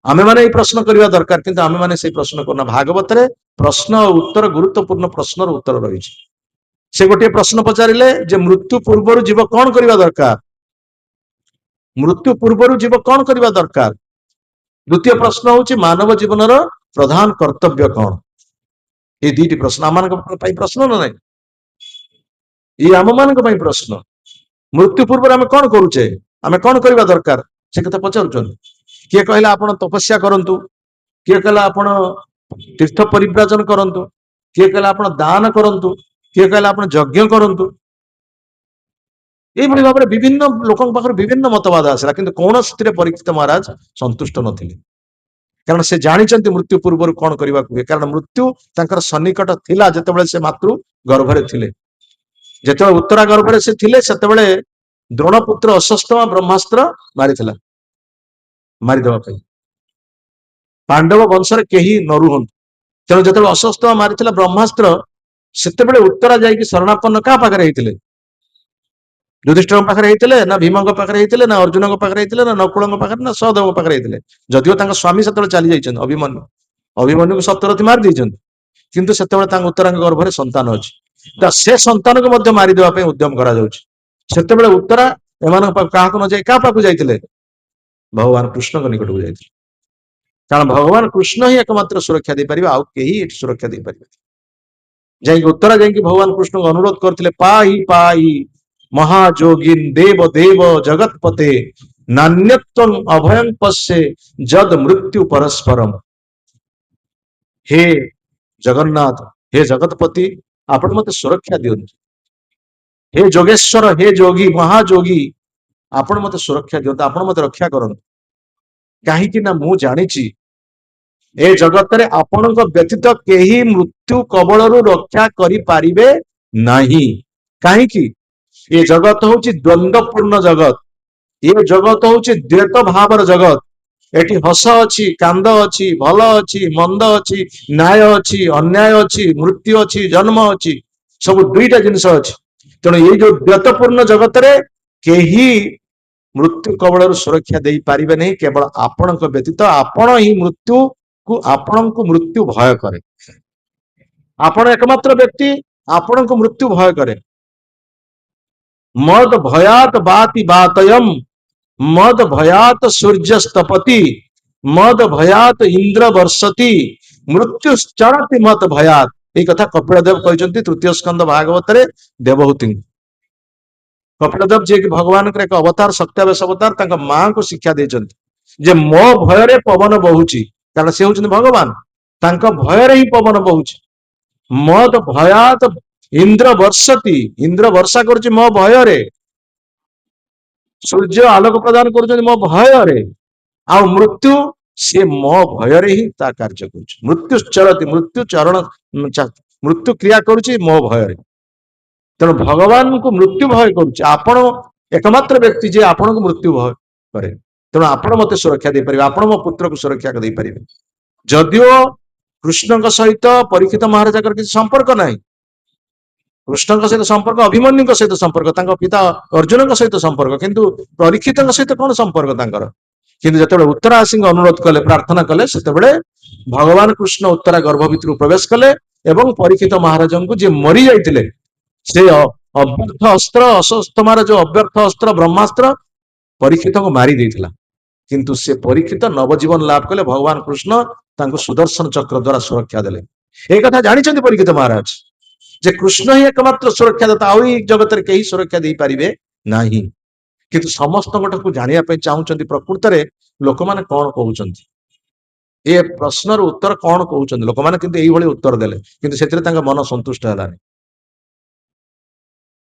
आमे माने प्रश्न करने दरकार किंतु आमे माने से प्रश्न करना भागवत रे प्रश्न और उत्तर गुरुत्वपूर्ण प्रश्न उत्तर रही से गोटे प्रश्न पचारे जे मृत्यु पूर्व जीव कौन करने दरकार मृत्यु पूर्व जीव कौन करने दरकार द्वितीय प्रश्न हूँ मानव जीवन प्रधान कर्तव्य कौन ये दीटी प्रश्न आम प्रश्न ना ये आम मान प्रश्न मृत्यु पूर्व आम कौन करुचे आम कौन करने दरकार से कथा पचार किए कहला आपण तपस्या करंतु किए कहला आपण तीर्थ परिव्राजन करंतु किए कहला आपण दान करंतु किए कहला आपण यज्ञ करंतु ये भाव में विभिन्न लोकों पाखर विभिन्न मतवाद आसला किंतु कौन से परीक्षित महाराज संतुष्ट नथिले कारण से जानिचंती मृत्यु पूर्व कौन करने को कारण मृत्यु तांकर सन्निकट थिला जेतेबेले से मातृ गर्भरे थिले जेतेबेले उत्तरा गर्भरे से थिले सेतेबेले द्रोणपुत्र अश्वत्थामा ब्रह्मास्त्र मारिथिला मारिदेवा पांडव वंशर कहीं न रुहंतु तेणु जो अश्वत्थामा मारिथिला ब्रह्मास्त्र सेतेबेले उत्तरा जाइए शरणापन्न क्या पाखे होते युधिष्ठिर पाखे होते ना भीम पाखे होते ना अर्जुन पाखे होते ना नकुल पाखे ना सहदेव पाखे होते जदिव स्वामी से चली जाइए अभिमन्यु अभिमन्यु को सप्तरथी मारी किंतु से उत्तरांग गर्भरे संतान अच्छी से संतान को मारिदेवा उद्यम कर उत्तरा एम क्या न जाए क्या पाक जाते भगवान कृष्ण को निकट को जाते कारण भगवान कृष्ण ही एकमात्र सुरक्षा दे पारे आउ कहीं सुरक्षा दे पारे जाइए उत्तरा जाइए भगवान कृष्ण को अनुरोध करते पाही पाही महाजोगिन देव देव जगतपते नान्यत्वं अभयं पश्ये जद मृत्यु परस्परम हे जगन्नाथ हे जगतपति आपण मत सुरक्षा दियंतु हे जोगेश्वर हे जोगी महाजोगी आपण मत सुरक्षा दियंतु आपण मत रक्षा करंतु कहीं ना मु जानिछि ए जगत रे आपणक व्यतीत केही मृत्यु कबलरू रक्षा करि पारिबे नाही कहीं ये जगत हूँ द्वंद्वपूर्ण जगत ये जगत हूँ द्वैत भावर जगत एटी हस अच्छी कांद अच्छी भल अच्छी मंद अच्छी न्याय अच्छी अन्याय अच्छी मृत्यु अच्छी जन्म अच्छी सब दुईटा जिनस अच्छी तेणु ये जो द्वैतपूर्ण जगत रे केही मृत्यु कबल सुरक्षा दे पारिबे नहीं केवल आपण व्यतीत आपण ही मृत्यु को आपण को मृत्यु भय करे आपण एकमात्र व्यक्ति आपण को मृत्यु भय करे मद भयात बाति बातयम मद भयात सूर्यस्तपति मद भयात इंद्र वर्षति मृत्युश्चरति मत भयात ये कथा कपिलदेव कहते तृतीय स्कंद भागवत रे देवहूति कपिलदेव जी कि भगवान एक अवतार सत्यावेश अवतार मां को शिक्षा देते जे मो भय पवन बहुची कारण से होउछन भगवान भय ही पवन बहुची मद भयात इंद्र वर्षति इंद्र वर्षा कर मो भय सूर्य आलोक प्रदान कर मो भय आ मृत्यु से मो भय ही ता कार्य कर मृत्यु चलती मृत्यु चरण मृत्यु क्रिया करुच्ची मो भय तेणु भगवान को मृत्यु भय करुच्च एकमात्र व्यक्ति जे आपण को मृत्यु भय करे तेणु आपण मत सुरक्षा दे पारे आपण मो पुत्र को सुरक्षा दे पारे जदिओ कृष्ण सहित परीक्षित महाराज किसी संपर्क नहीं कृष्णଙ୍କ सहित संपर्क अभिमन्युଙ୍କ सहित संपर्क ताଙ୍କ पिता अर्जुनଙ୍କ सहित संपर्क किंतु परीक्षितଙ୍କ सहित कौन संपर्क तांकर किंतु जेतेबेले उत्तरा आसी अनुरोध कले प्रार्थना कले सेतेबेले भगवान कृष्ण उत्तरा गर्भ भितर प्रवेश कले एवं परीक्षित महाराजଙ୍କୁ जे मरी जाइतिले से अव्यर्थ अस्त्र अश्वत्थामार जो अव्यर्थ अस्त्र ब्रह्मास्त्र परीक्षित को मारी देइथिला किंतु से परीक्षित नवजीवन लाभ कले भगवान कृष्ण तांको सुदर्शन चक्र द्वारा सुरक्षा देले एक कथा जानिछन्ति परीक्षित महाराज जे कृष्ण ही एकमात्र सुरक्षा दाता आउ जगत रे केही सुरक्षा दे पारिबे नाही किंतु समस्त को जानिया पे चाहूचन्ति प्रकृत रे लोक माने कोन कहउचन्ति ए प्रश्नर उत्तर कोन कहउचन्ति लोक माने किंतु एही भली उत्तर देले किंतु सेतरे तांका मन संतुष्ट हलानी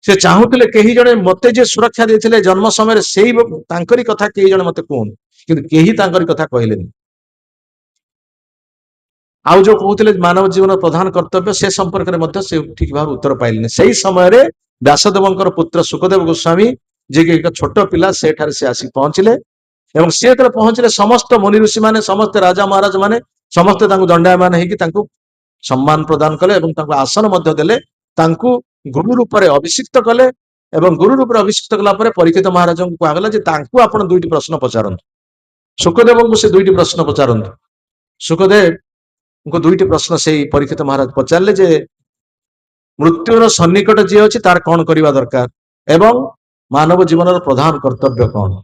से चाहूले कही जने मते जे सुरक्षा देथिले जन्म समय सेही तांकरी कथा कही जने मते कोन किंतु केही तांकरी कथा कहलेनी आउ जो कहते मानव जीवन प्रधान कर्तव्य से संपर्क में मध्य से ठीक भाव उत्तर पाइले से समय रे व्यासदेवंकर पुत्र सुखदेव गोस्वामी जे कि एक छोट पिला सेठार से आसी पहुंचले एवं से जेतले पहुंचले समस्त मुनि ऋषि माने समस्त राजा महाराज माने समस्त तांको दंडायमान हेकि तांको सम्मान प्रदान कले एवं तांको आसन मध्य देले तांको गुरु रूप रे अभिषिक्त कले एवं गुरु रूप रे अभिषिक्त कला परे परीक्षित महाराज को कहला जे तांको आपण दुईटी प्रश्न पचारंतु सुखदेव को से दुईटी प्रश्न पचारंतु सुखदेव उनको दुईटी प्रश्न से परीक्षित महाराज पचारे जे मृत्युर सन्निकट जी अच्छी तार कौन करवा दरकार एवं मानव जीवन प्रधान कर्तव्य कौन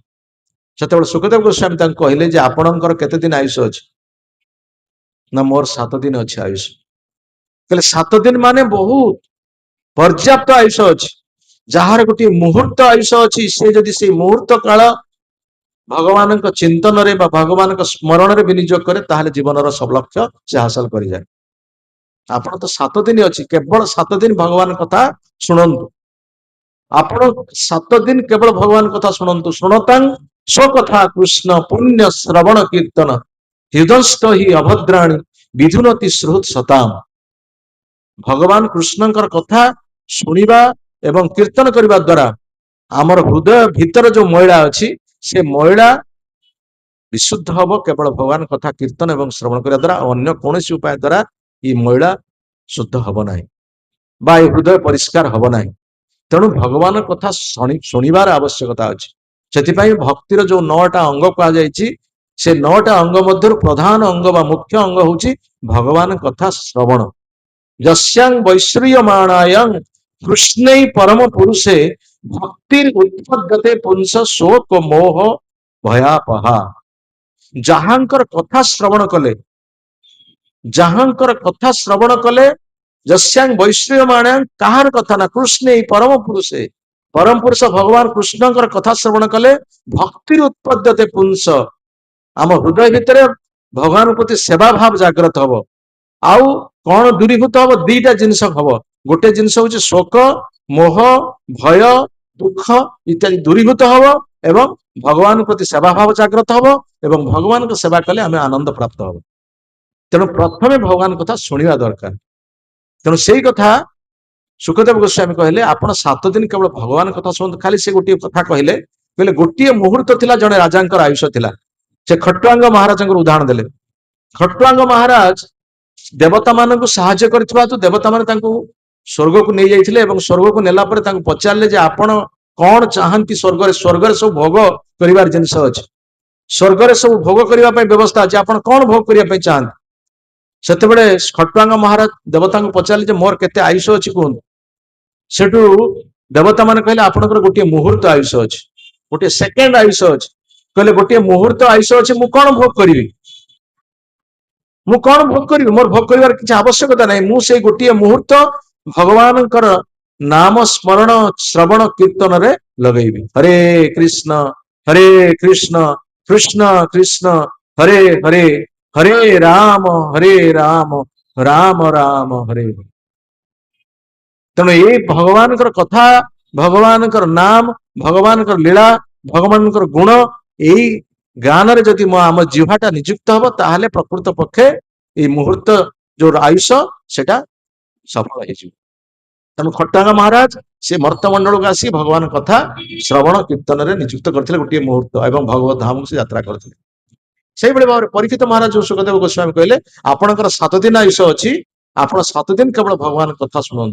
से सुखदेव गोस्वामी कहले जे आपणकर केते दिन आयुष अच्छे ना मोर 7 दिन अच्छे आयुष कहले 7 दिन माने बहुत पर्याप्त आयुष अच्छी जार गोटे मुहूर्त आयुष अच्छी से जदि से मुहूर्त काल भगवान चिंतन रे भगवान स्मरण रे विनियोग करे ताहले जीवन सब लक्ष्य से हासिल कर जाए आपण तो 7 दिन अच्छी केवल 7 दिन भगवान कथा शुणु आपण 7 दिन केवल भगवान कथा शुणु शुणतां स्व कथा कृष्ण पुण्य श्रवण कीर्तन हृदयस्थ ही अभद्राणी विधुनति श्रुत सताम भगवान कृष्णकर कथा शुणिबा एवं कीर्तन करबा द्वारा आमर हृदय भीतर जो मैला अच्छी से मैला विशुद्ध हम केवल भगवान कथा कीर्तन एवं श्रवण करने द्वारा अन्य कौन उपाय द्वारा ये मैला शुद्ध हम ना बा हृदय परिष्कार हम ना तेणु भगवान कथा शुणिबार आवश्यकता अच्छी से भक्तिर जो 9टा अंग कहुई से 9टा अंग मध्य प्रधान अंग बा मुख्य अंग हूँ भगवान कथा श्रवण यस्यांग वैश्रियमाणायं कृष्ण परम पुरुषे भक्तिर उत्पद्यते पुंस शोक मोह भयापहा जहांकर कथा श्रवण कले जहांकर कथा श्रवण कले यस्यांग वैश्रियमाणायं कहार कथा ना कृष्ण परम पुरुष भगवान कृष्णकर कथा श्रवण कले भक्तिर उत्पद्यते पुंस आम हृदय भितर भगवान प्रति सेवा भाव जागृत हम आउ कौन दूरीभूत हम 2टा जिनस हम गोटे जिनस हूँ शोक मोह भय दुख इत्यादि दूरीभूत हम एवं भगवान प्रति सेवा भाव जागृत हम एवं भगवान को सेवा कले आम आनंद प्राप्त हम तेणु प्रथमे भगवान कथा शुणा दरकार तेणु से कथा सुखदेव गोस्वामी कहले आपण 7 दिन केवल भगवान कथा शुणु खाली से गोटे कथा कहले गोटे मुहूर्त थिला जने राजांकर आयुष थिला से खट्वांग महाराज उदाहरण देले खट्वांग महाराज देवता मान को साहाय्य करथिबा तो देवता मान तांको स्वर्ग को नहीं जाइथिले एवं स्वर्ग को नेला पर तांको पचारले जे आपण कौन चाहंती स्वर्ग रे सब भोग करिवार जिंस अछि स्वर्ग रे सब भोग करिवा पय व्यवस्था अछि आपण कौन भोग करिवा पय चाहंती सेते बेले खट्वांग महाराज देवता को पचारले जे मोर केते आयुष अछि कोन सेटू देवता मान कहले आपनकर गोटे मुहूर्त आयुष अछि गोटे सेकेंड आयुष अछि कहले गोटे मुहूर्त आयुष अछि मु कौन भोग करिवि मु कौन भोग करिवि मोर भोग करिवार किछ आवश्यकता नै मु से गोटे मुहूर्त भगवानकर नाम स्मरण श्रवण कीर्तन रे लगेबी हरे कृष्ण कृष्ण कृष्ण हरे हरे हरे राम राम राम हरे तेणु ये भगवान कथा भगवान नाम भगवान लीला भगवान गुण यही ज्ञान रे जदि आम जीवाटा निजुक्त हम ताहले प्रकृत पक्षे ये मुहूर्त जो आयुष सेटा सफल हो तेणु खट्वांग महाराज से मर्तमंडल को आसी भगवान कथा श्रवण कीर्तन रे निजुक्त करथिले गोटे मुहूर्त एवं भगवत धाम से यात्रा करथिले से भाव में परीक्षित महाराज जो सुखदेव गोस्वामी कहले आपणकर 7 दिन आयुष अच्छी आप 7 दिन केवल भगवान कथा शुणु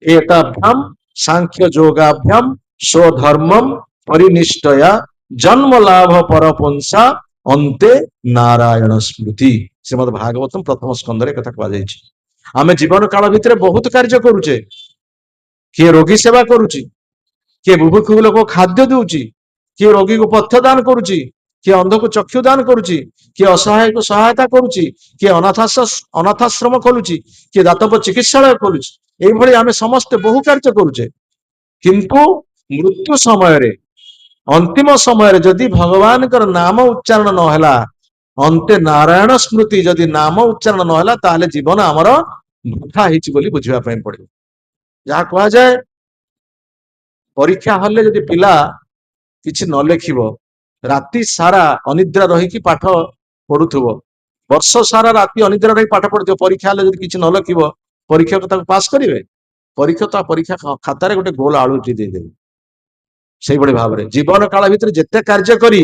एताभ्याम सांख्य योगाभ्याम स्वधर्मम परिनिष्ठया जन्म लाभ परपुंसा अंते नारायण स्मृति। श्रीमद भागवतम प्रथम स्कंदर कथा कहुई। आम जीवन काल भितर बहुत कार्य करुचे। किए रोगी सेवा करुची, किए बुभुक्ष लोक खाद्य दूची, किए रोगी को पथ्य दान करुची, किए अंध को चक्षु दान करुची, किए असहाय को सहायता करुची, किए अनाथाश्रम खोलुची, किए दातव्य चिकित्सालय खोलुची। एभली आमे समस्त बहु कार्य करुचे, किंतु मृत्यु समय रे अंतिम समय रे जदि भगवान कर नाम उच्चारण नहला, अंते नारायण स्मृति जदि नाम उच्चारण नहला, ताले जीवन आमर वृथा हिची बोली बुझिबा पय पड़े। जहा कहा जाए परीक्षा हल जदि पिला किछि न लेखिबो, राति सारा अनिद्रा रही कि पाठ पढ़ुथुबो, वर्ष सारा राति अनिद्रा रही पाठ पढ़ुथुबो, परीक्षा हल जदि किछि न लेखिबो, परीक्षा को ताको पास करिवे? परीक्षा तो परीक्षा खातार गोटे गोल आलुटी देदेवे। से भाव में जीवन काल भितर जिते कार्य करी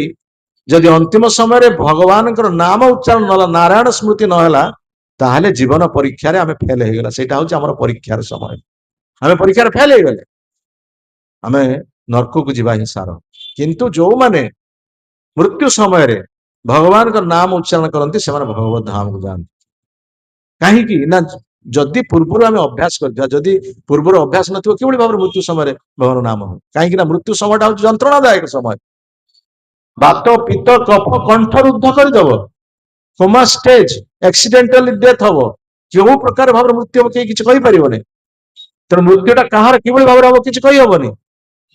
जदि अंतिम समय भगवान नाम उच्चारण ना, नारायण स्मृति नहला, ताहले जीवन परीक्षा रे आमे फेल हो गला। सेटा होची हमर परीक्षार समय। आमे परीक्षा फेल हो गले, आमे नरक को जीवा ही सार। किंतु जो माने मृत्यु समय रे भगवान का नाम उच्चारण करती से भगवत धाम को जाती। कहीं ना जदि पूर्व आम अभ्यास कर, जदि पूर्व अभ्यास न कि भाव मृत्यु समय भगवान नाम हो, कहीं मृत्यु समय हूँ जंत्रणादायक समय। बात पित्त कफ कंठ रुद्ध करदेव, कोमा स्टेज एक्सीडेंटल डेथ हम, जो प्रकार भाव मृत्यु हम किसी कहींपर। तेणु मृत्युटा कहार कि भाव हम किसी कहीहबनी।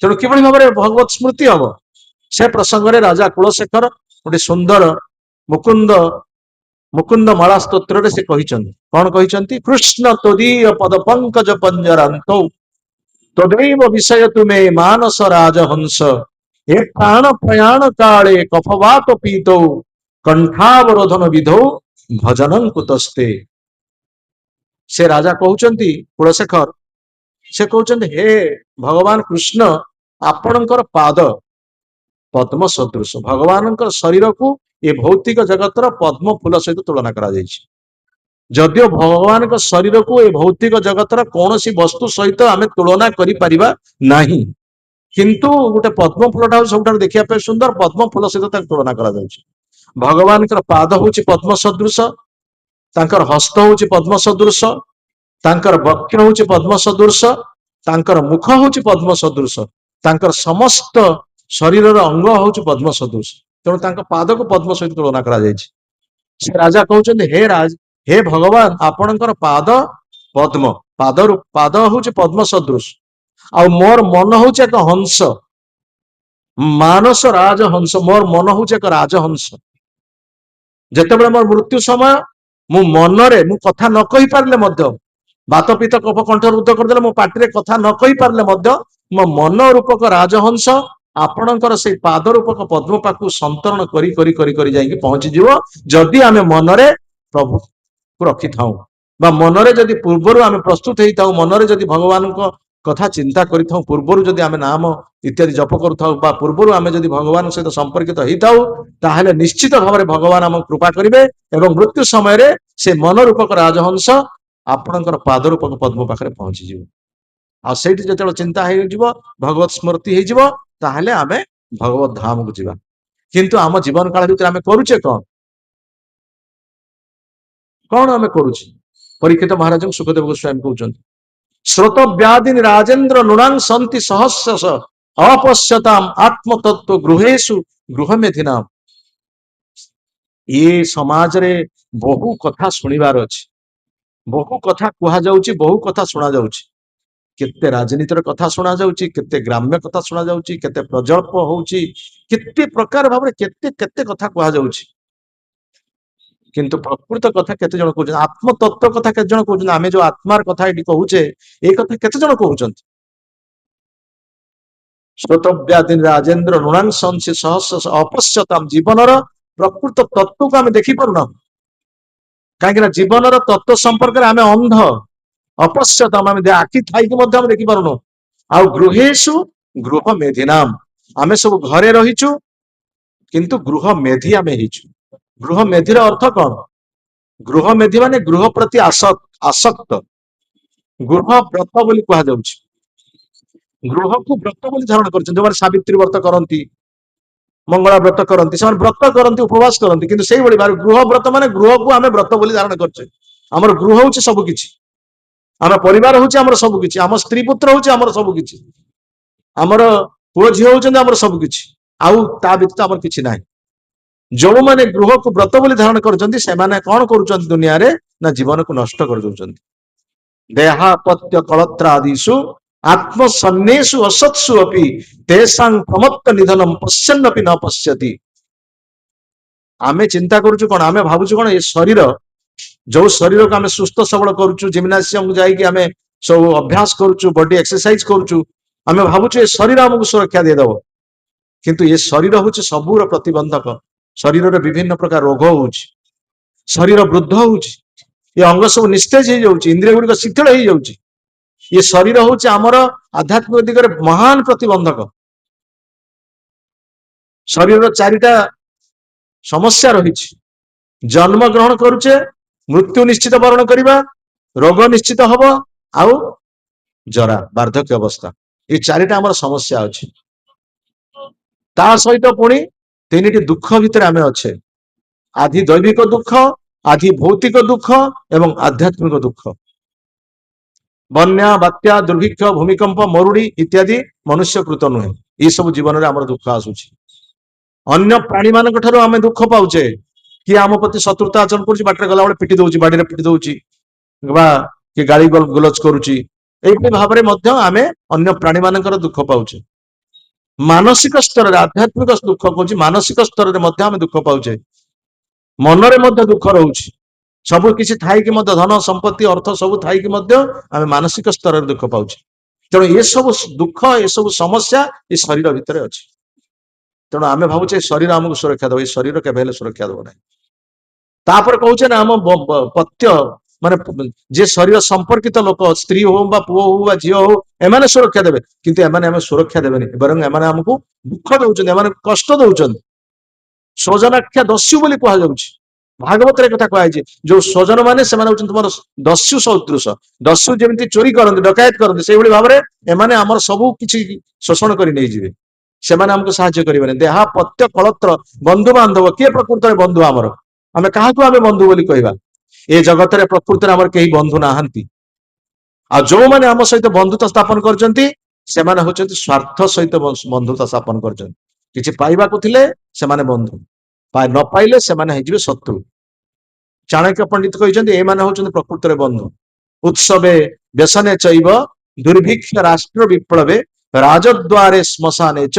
तेणु कि भाव में भगवत स्मृति हम, से प्रसंग में राजा कुलशेखर गोटे सुंदर मुकुंद मुकुंद माला स्तोत्र से कौन कहते, कृष्ण तदीय पद पंकज पंजरांत तदैव विषय तुम्हें मानस राजहंस ए प्राण प्रयाण काले कफवात पीतो कंठावरोधन विधो भजनं कुतस्ते। से राजा कहते कुलशेखर, से कहते हे भगवान कृष्ण आपणकर पाद पद्म सदृश। भगवान शरीर को ये भौतिक जगतर पद्म फूल सहित तुलना करा जायछि। जदियो भगवान का शरीर को ये भौतिक जगतर कौन सी वस्तु सहित आमे तुलना करि परिबा नाही, किंतु गोटे पद्म फूलटा सब देखा सुंदर, पद्म फूल सहित तुलना करा जायछि। भगवान पाद हूँ पद्म सदृश, तांकर हस्त हूँ पद्म सदृश, तांकर वक्ष हूँ पद्म सदृश, तांकर मुख हूँ पद्म सदृश, तांकर समस्त शरीर अंग हूँ पद्म सदृश। तेणु तांका पाद को पद्म सहित तुलना करा जायछि। से राजा कहते हे राज, हे भगवान आपणकर पाद पद्म, पाद हूँ पद्म सदृश, आ मोर मन हूँ एक हंस, मानस राजहंस, मोर मन हूँ एक राजहंस। जितेबाला मोर मृत्यु समय मु मनरे मु कथा न कहि पारले मध्य, बात पित्त कफ कंठ रुद्ध करदेले मो पाटिरे कथा न कहि पारले मध्य, मो मन रूपक राजहंस आपणकर से पाद रूपक पद्म पाखु संतरण करी करी करी करी जाइए पहुंची जीव। जदि आमे मनरे प्रभु को रखी थाऊ, बा मनरे जदि पूर्वर आमे प्रस्तुत हेई थाऊ, मनरे जदि भगवान को कथा चिंता करि थाऊ, पूर्वर जदि आमे नाम इत्यादि जप करू थाऊ, बा पूर्वर आमे जदि भगवान सहित संपर्कित हेई थाऊ, ताहले निश्चित भाव में भगवान आम कृपा करिवे एवं मृत्यु समय रे से मन रूपक राजहंस आपणकर पाद रूपक पद्म पाखरे पहुंची जीव। आ सेठी जतले चिंता हेई जीव, भगवत स्मृति हेई जीव, ताहले आमे भगवत धाम को जीवा। किंतु आम जीवन काल भितर आमे करूचे कौन, कौन आमे करूचे? परीक्षित महाराज सुखदेव गोस्वामी कहउछन्ति, श्रोत व्याधि राजेंद्र नृणां सन्ति सहस्रश अपश्यताम आत्मतत्व गृहेषु गृह मेधिनाम। ये समाज रे बहु कथा सुनिबार अछि, बहु कथा कुहा जाउछि, बहु कथा सुना जाउछि। केते राजनीतिर कथा सुना जाउछि, केते ग्राम्य कथा सुना जाउछि, केते प्रजल्प होउछि, केते प्रकार भाव रे केते केते कथा कुहा जाउछि। किंतु प्रकृत कथा केते जण कहउछन, आत्म तत्व कथा केते जण कहउछन, आमे जो आत्मार कथा एठी कहउछे ए कथा केते जण कहउछन। श्रोतव्यादि राजेंद्र नृणां संसि सहस्र अपश्यताम, जीवनर प्रकृत तत्व को आमे देखि पारुना, कहीं जीवनर तत्व संपर्क में आमे अंध, अपश्यताम आमे आखि थाई कि मध्य आमे देखि पारुनो। आ गृहेषु गृह मेधिनाम, आमे सब घरे रहिछु किंतु गृह मेधी आमे हिछु। गृह मेधिर अर्थ कौन? गृह मेधी माने गृह प्रति आसक्त, ଗୃହ ବ୍ରତ ବୋଲି କୁହାଯାଉଛି। ଗୃହକୁ ବ୍ରତ ବୋଲି ଧାରଣ କରିଛନ୍ତି, ଯୋଉମାନେ ସାବିତ୍ରୀ ବ୍ରତ କରନ୍ତି, ମଙ୍ଗଳା ବ୍ରତ କରନ୍ତି, ସେମାନେ ବ୍ରତ କରନ୍ତି, ଉପବାସ କରନ୍ତି। କିନ୍ତୁ ସେଇଭଳି ଭାବରେ ଗୃହ ବ୍ରତ ମାନେ ଗୃହକୁ ଆମେ ବ୍ରତ ବୋଲି ଧାରଣ କରୁଛେ। ଆମର ଗୃହ ହଉଛି ସବୁ କିଛି, ଆମ ପରିବାର ହଉଛି ଆମର ସବୁ କିଛି, ଆମ ସ୍ତ୍ରୀ ପୁତ୍ର ହଉଛି ଆମର ସବୁ କିଛି, ଆମର ପୁଅ ଝିଅ ହଉଛନ୍ତି ଆମର ସବୁ କିଛି, ଆଉ ତା ବ୍ୟତୀତ ଆମର କିଛି ନାହିଁ। ଯୋଉମାନେ ଗୃହକୁ ବ୍ରତ ବୋଲି ଧାରଣ କରୁଛନ୍ତି ସେମାନେ କଣ କରୁଛନ୍ତି ଦୁନିଆରେ, ନା ଜୀବନକୁ ନଷ୍ଟ କରିଦଉଛନ୍ତି। ଦେହାପତ୍ୟ କଳତ୍ରାଦିଷୁ ଆତ୍ମସନ୍ନେଷୁ ଅସତ୍ସୁ ଅପି ତେଷାଂ ପ୍ରମତ୍ତ ନିଧନಂ ପଶ୍ୟନ୍ନପି ନ ପଶ୍ୟତି। ଆମେ ଚିନ୍ତା କରୁଛୁ କଣ, ଆମେ ଭାବୁଛୁ କଣ, ଏ ଶରୀର, ଯୋଉ ଶରୀରକୁ ଆମେ ସୁସ୍ଥ ସବଳ କରୁଛୁ, ଜିମ୍ନାସିୟମକୁ ଯାଇକି ଆମେ ସବୁ ଅଭ୍ୟାସ କରୁଛୁ, ବଡି ଏକ୍ସରସାଇଜ କରୁଛୁ, ଆମେ ଭାବୁଛୁ ଏ ଶରୀର ଆମକୁ ସୁରକ୍ଷା ଦେଇଦବ। କିନ୍ତୁ ଏ ଶରୀର ହଉଛି ସବୁର ପ୍ରତିବନ୍ଧକ। ଶରୀରରେ ବିଭିନ୍ନ ପ୍ରକାର ରୋଗ ହଉଛି, ଶରୀର ବୃଦ୍ଧ ହଉଛି, ଏ ଅଙ୍ଗ ସବୁ ନିସ୍ତେଜ ହେଇଯାଉଛି, ଇନ୍ଦ୍ରିୟ ଗୁଡିକ ଶିଥିଳ ହେଇଯାଉଛି। ଏ ଶରୀର ହଉଛି ଆମର ଆଧ୍ୟାତ୍ମିକ ଦିଗରେ ମହାନ ପ୍ରତିବନ୍ଧକ। ଶରୀରର ଚାରିଟା ସମସ୍ୟା ରହିଛି। ଜନ୍ମ ଗ୍ରହଣ କରୁଛେ, ମୃତ୍ୟୁ ନିଶ୍ଚିତ ବରଣ କରିବା, ରୋଗ ନିଶ୍ଚିତ ହବ, ଆଉ ଜରା ବାର୍ଦ୍ଧକ୍ୟ ଅବସ୍ଥା, এই ଚାରିଟା ଆମର ସମସ୍ୟା ଅଛି। ତା ସହିତ ପୁଣି ତିନିଟି ଦୁଃଖ ଭିତରେ ଆମେ ଅଛେ, ଆଧି ଦୈବିକ ଦୁଃଖ, ଆଧି ଭୌତିକ ଦୁଃଖ ଏବଂ ଆଧ୍ୟାତ୍ମିକ ଦୁଃଖ। ବନ୍ୟା, ବାତ୍ୟା, ଦୁର୍ଭିକ୍ଷ, ଭୂମିକମ୍ପ, ମରୁଡି ଇତ୍ୟାଦି ମନୁଷ୍ୟକୃତ ନୁହେଁ, ଏଇ ସବୁ ଜୀବନରେ ଆମର ଦୁଃଖ ଆସୁଛି। ଅନ୍ୟ ପ୍ରାଣୀ ମାନଙ୍କ ଠାରୁ ଆମେ ଦୁଃଖ ପାଉଛେ, କିଏ ଆମ ପ୍ରତି ଶତ୍ରୁତା ଆଚରଣ କରୁଛି, ବାଟରେ ଗଲାବେଳେ ପିଟି ଦଉଛି, ବାଡିରେ ପିଟି ଦଉଛି, ବା କିଏ ଗାଳି ଗୁଲଜ କରୁଛି, ଏଇଭଳି ଭାବରେ ମଧ୍ୟ ଆମେ ଅନ୍ୟ ପ୍ରାଣୀ ମାନଙ୍କର ଦୁଃଖ ପାଉଛେ। ମାନସିକ ସ୍ତରରେ, ଆଧ୍ୟାତ୍ମିକ ଦୁଃଖ କହୁଛି, ମାନସିକ ସ୍ତରରେ ମଧ୍ୟ ଆମେ ଦୁଃଖ ପାଉଛେ, ମନରେ ମଧ୍ୟ ଦୁଃଖ ରହୁଛି। ସବୁ କିଛି ଥାଇକି ମଧ୍ୟ, ଧନ ସମ୍ପତ୍ତି ଅର୍ଥ ସବୁ ଥାଇକି ମଧ୍ୟ ଆମେ ମାନସିକ ସ୍ତରରେ ଦୁଃଖ ପାଉଛେ। ତେଣୁ ଏସବୁ ଦୁଃଖ, ଏସବୁ ସମସ୍ୟା ଏ ଶରୀର ଭିତରେ ଅଛି। ତେଣୁ ଆମେ ଭାବୁଛେ ଶରୀର ଆମକୁ ସୁରକ୍ଷା ଦେବ, ଏ ଶରୀର କେବେ ହେଲେ ସୁରକ୍ଷା ଦେବ ନାହିଁ। ତାପରେ କହୁଛେ ନା, ଆମ ପତ୍ୟ ମାନେ ଯେ ଶରୀର ସମ୍ପର୍କିତ ଲୋକ, ସ୍ତ୍ରୀ ହଉ ବା ପୁଅ ହଉ ବା ଝିଅ ହଉ, ଏମାନେ ସୁରକ୍ଷା ଦେବେ, କିନ୍ତୁ ଏମାନେ ଆମେ ସୁରକ୍ଷା ଦେବେନି, ବରଂ ଏମାନେ ଆମକୁ ଦୁଃଖ ଦଉଛନ୍ତି, ଏମାନେ କଷ୍ଟ ଦଉଛନ୍ତି। ସ୍ୱଜନାଖ୍ୟା ଦସ୍ୟୁ ବୋଲି କୁହାଯାଉଛି, ଭାଗବତରେ କଥା କୁହାଯାଇଛି, ଯୋଉ ସ୍ୱଜନ ମାନେ ସେମାନେ ହଉଛନ୍ତି ତୁମର ଦସ୍ୟୁ ସଦୃଶ। ଦସ୍ୟୁ ଯେମିତି ଚୋରି କରନ୍ତି, ଡକାୟତ କରନ୍ତି, ସେଇଭଳି ଭାବରେ ଏମାନେ ଆମର ସବୁ କିଛି ଶୋଷଣ କରି ନେଇଯିବେ, ସେମାନେ ଆମକୁ ସାହାଯ୍ୟ କରିବେନି। ଦେହା ପତ୍ୟ କଳତ୍ର, ବନ୍ଧୁ ବାନ୍ଧବ, କିଏ ପ୍ରକୃତରେ ବନ୍ଧୁ ଆମର, ଆମେ କାହାକୁ ଆମେ ବନ୍ଧୁ ବୋଲି କହିବା? ଏ ଜଗତରେ ପ୍ରକୃତରେ ଆମର କେହି ବନ୍ଧୁ ନାହାନ୍ତି। ଆଉ ଯୋଉମାନେ ଆମ ସହିତ ବନ୍ଧୁତା ସ୍ଥାପନ କରିଛନ୍ତି, ସେମାନେ ହଉଛନ୍ତି ସ୍ୱାର୍ଥ ସହିତ ବନ୍ଧୁତା ସ୍ଥାପନ କରିଛନ୍ତି। କିଛି ପାଇବାକୁ ଥିଲେ ସେମାନେ ବନ୍ଧୁ, ନ ପାଇଲେ ସେମାନେ ହେଇଯିବେ ଶତ୍ରୁ। ଚାଣକ୍ୟ ପଣ୍ଡିତ କହିଛନ୍ତି ଏମାନେ ହଉଛନ୍ତି ପ୍ରକୃତରେ ବନ୍ଧୁ। ଉତ୍ସବେ ବ୍ୟସନେ ଚୈବ ଦୁର୍ଭିକ୍ଷ ରାଷ୍ଟ୍ର ବିପ୍ଳବେ ରାଜଦ୍ୱାରେ ଶ୍ମଶାନେ ଚ